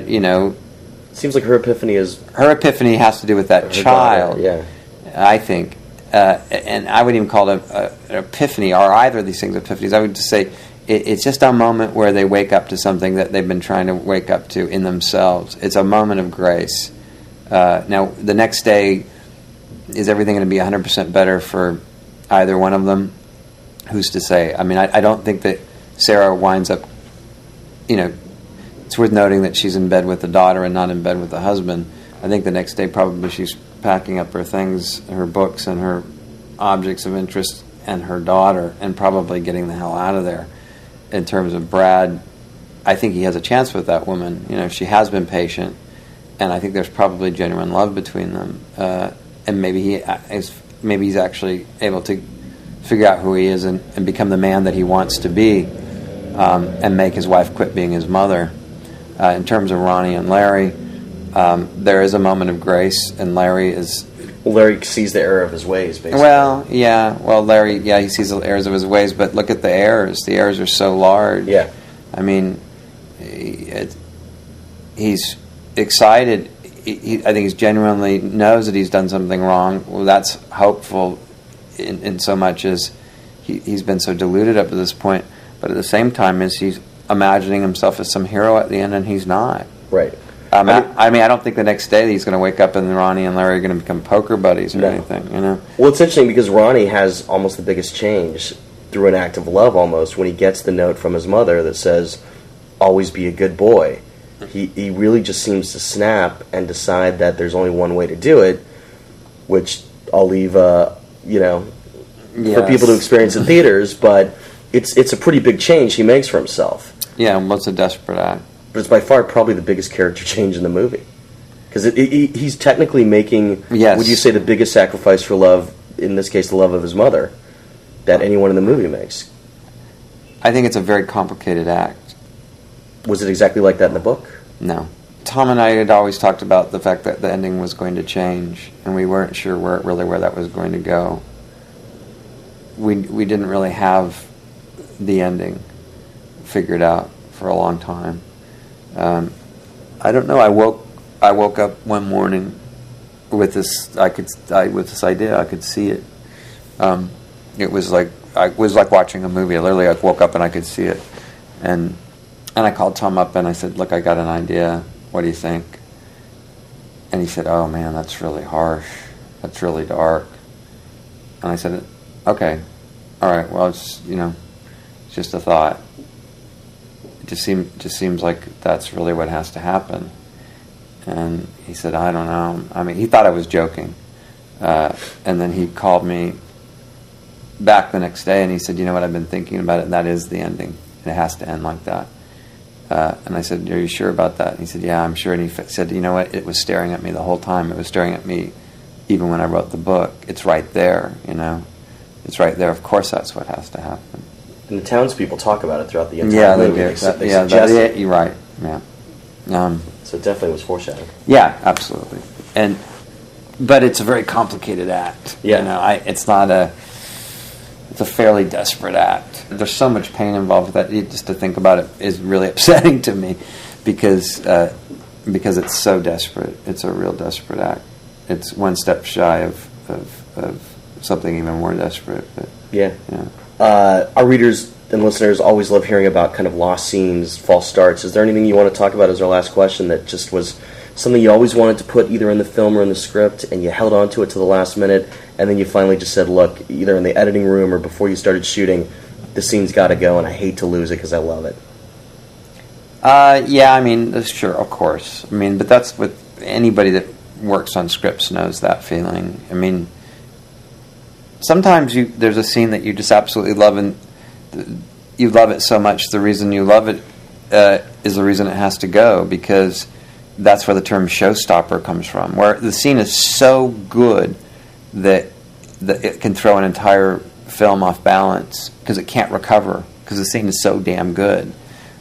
seems like her epiphany has to do with that child. Daughter, yeah, I think, and I wouldn't even call it an epiphany, or either of these things epiphanies. I would just say it's just a moment where they wake up to something that they've been trying to wake up to in themselves. It's a moment of grace. Now, the next day, is everything going to be 100% better for either one of them? Who's to say? I don't think that Sarah winds up, it's worth noting that she's in bed with the daughter and not in bed with the husband. I think the next day probably she's packing up her things, her books and her objects of interest and her daughter, and probably getting the hell out of there. In terms of Brad, I think he has a chance with that woman. She has been patient, and I think there's probably genuine love between them. And maybe he's actually able to figure out who he is and become the man that he wants to be, and make his wife quit being his mother. In terms of Ronnie and Larry, there is a moment of grace, and Larry sees the error of his ways, basically. Larry, he sees the errors of his ways, but look at the errors. The errors are so large. Yeah. He's excited. I think he genuinely knows that he's done something wrong. Well, that's hopeful in so much as he's been so deluded up to this point, but at the same time is he's imagining himself as some hero at the end, and he's not. Right. I don't think the next day he's going to wake up and Ronnie and Larry are going to become poker buddies or anything. Well, it's interesting because Ronnie has almost the biggest change through an act of love, almost, when he gets the note from his mother that says, "Always be a good boy." He really just seems to snap and decide that there's only one way to do it, which I'll leave, for people to experience in theaters. But it's a pretty big change he makes for himself. Yeah, what's a desperate act? But it's by far probably the biggest character change in the movie. Because he's technically making, would you say, the biggest sacrifice for love, in this case the love of his mother, that anyone in the movie makes. I think it's a very complicated act. Was it exactly like that in the book? No. Tom and I had always talked about the fact that the ending was going to change, and we weren't sure where that was going to go. We didn't really have the ending figured out for a long time. I don't know. I woke up one morning with this. With this idea. I could see it. It was like watching a movie. I literally woke up and I could see it. And I called Tom up and I said, "Look, I got an idea. What do you think?" And he said, "Oh man, that's really harsh. That's really dark. And I said, okay, all right, well, it's just a thought. It just seems like that's really what has to happen. And he said, I don't know. I mean, he thought I was joking. And then he called me back the next day, and he said, you know what, I've been thinking about it, and that is the ending. It has to end like that. And I said, are you sure about that? And he said, yeah, I'm sure. And he said, you know what, it was staring at me the whole time. It was staring at me even when I wrote the book. It's right there, It's right there. Of course that's what has to happen. And the townspeople talk about it throughout the entire movie. They suggest you're right. Yeah. So it definitely was foreshadowing. Yeah, absolutely. But it's a very complicated act. Yeah. It's a fairly desperate act. There's so much pain involved with that. Just to think about it is really upsetting to me, because it's so desperate. It's a real desperate act. It's one step shy of something even more desperate. But, yeah. Our readers and listeners always love hearing about kind of lost scenes, false starts. Is there anything you want to talk about as our last question that just was something you always wanted to put either in the film or in the script, and you held on to it to the last minute, and then you finally just said, look, either in the editing room or before you started shooting, the scene's got to go, and I hate to lose it because I love it? Yeah, I mean, sure, of course. I mean, but that's what anybody that works on scripts knows that feeling. I mean, sometimes there's a scene that you just absolutely love, and you love it so much, the reason you love it is the reason it has to go, because that's where the term showstopper comes from, where the scene is so good that it can throw an entire film off balance because it can't recover, because the scene is so damn good.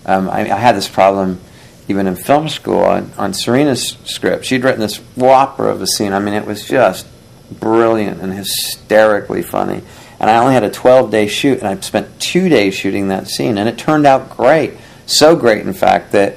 I had this problem even in film school on Serena's script. She'd written this whopper of a scene. I mean, it was just brilliant and hysterically funny. And I only had a 12-day shoot, and I spent 2 days shooting that scene, and it turned out great. So great, in fact, that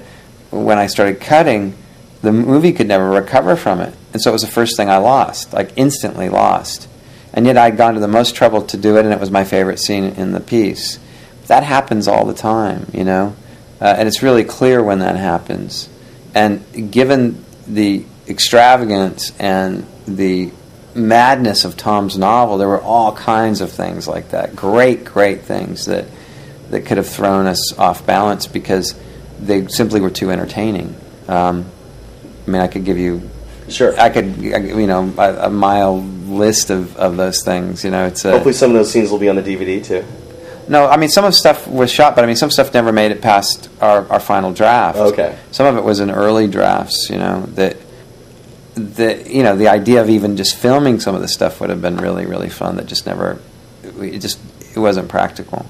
when I started cutting, the movie could never recover from it. And so it was the first thing I lost, like instantly lost. And yet I'd gone to the most trouble to do it, and it was my favorite scene in the piece. That happens all the time, and it's really clear when that happens. And given the extravagance and the madness of Tom's novel, there were all kinds of things like that. Great, great things that could have thrown us off balance because they simply were too entertaining. I mean, I could give you... Sure. A mile list of those things. Hopefully some of those scenes will be on the DVD, too. No, I mean, some of the stuff was shot, but I mean, some stuff never made it past our final draft. Okay. Some of it was in early drafts, the idea of even just filming some of the stuff would have been really, really fun. That just never... It wasn't practical,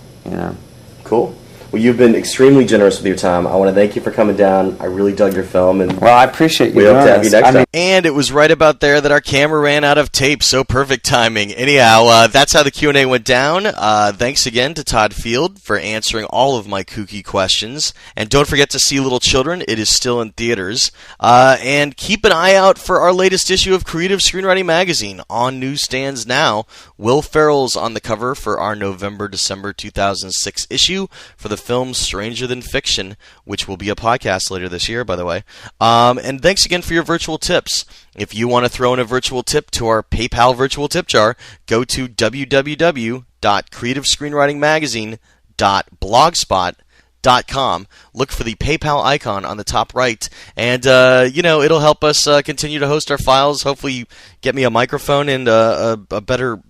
Cool. Well, you've been extremely generous with your time. I want to thank you for coming down. I really dug your film, and well, I appreciate you. We hope to have you next time. And it was right about there that our camera ran out of tape, so perfect timing. Anyhow, that's how the Q&A went down. Thanks again to Todd Field for answering all of my kooky questions. And don't forget to see Little Children. It is still in theaters. And keep an eye out for our latest issue of Creative Screenwriting Magazine on newsstands now. Will Ferrell's on the cover for our November-December 2006 issue for the film Stranger Than Fiction, which will be a podcast later this year, by the way. And thanks again for your virtual tips. If you want to throw in a virtual tip to our PayPal virtual tip jar, go to www.creativescreenwritingmagazine.blogspot.com. Look for the PayPal icon on the top right, and it'll help us continue to host our files. Hopefully, get me a microphone and a better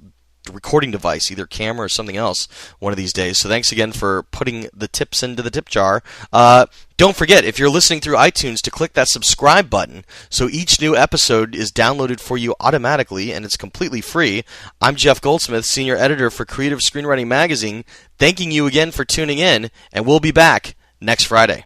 recording device, either camera or something else, one of these days. So thanks again for putting the tips into the tip jar. Don't forget, if you're listening through iTunes, to click that subscribe button so each new episode is downloaded for you automatically, and it's completely free. I'm Jeff Goldsmith, Senior Editor for Creative Screenwriting Magazine, thanking you again for tuning in, and we'll be back next Friday.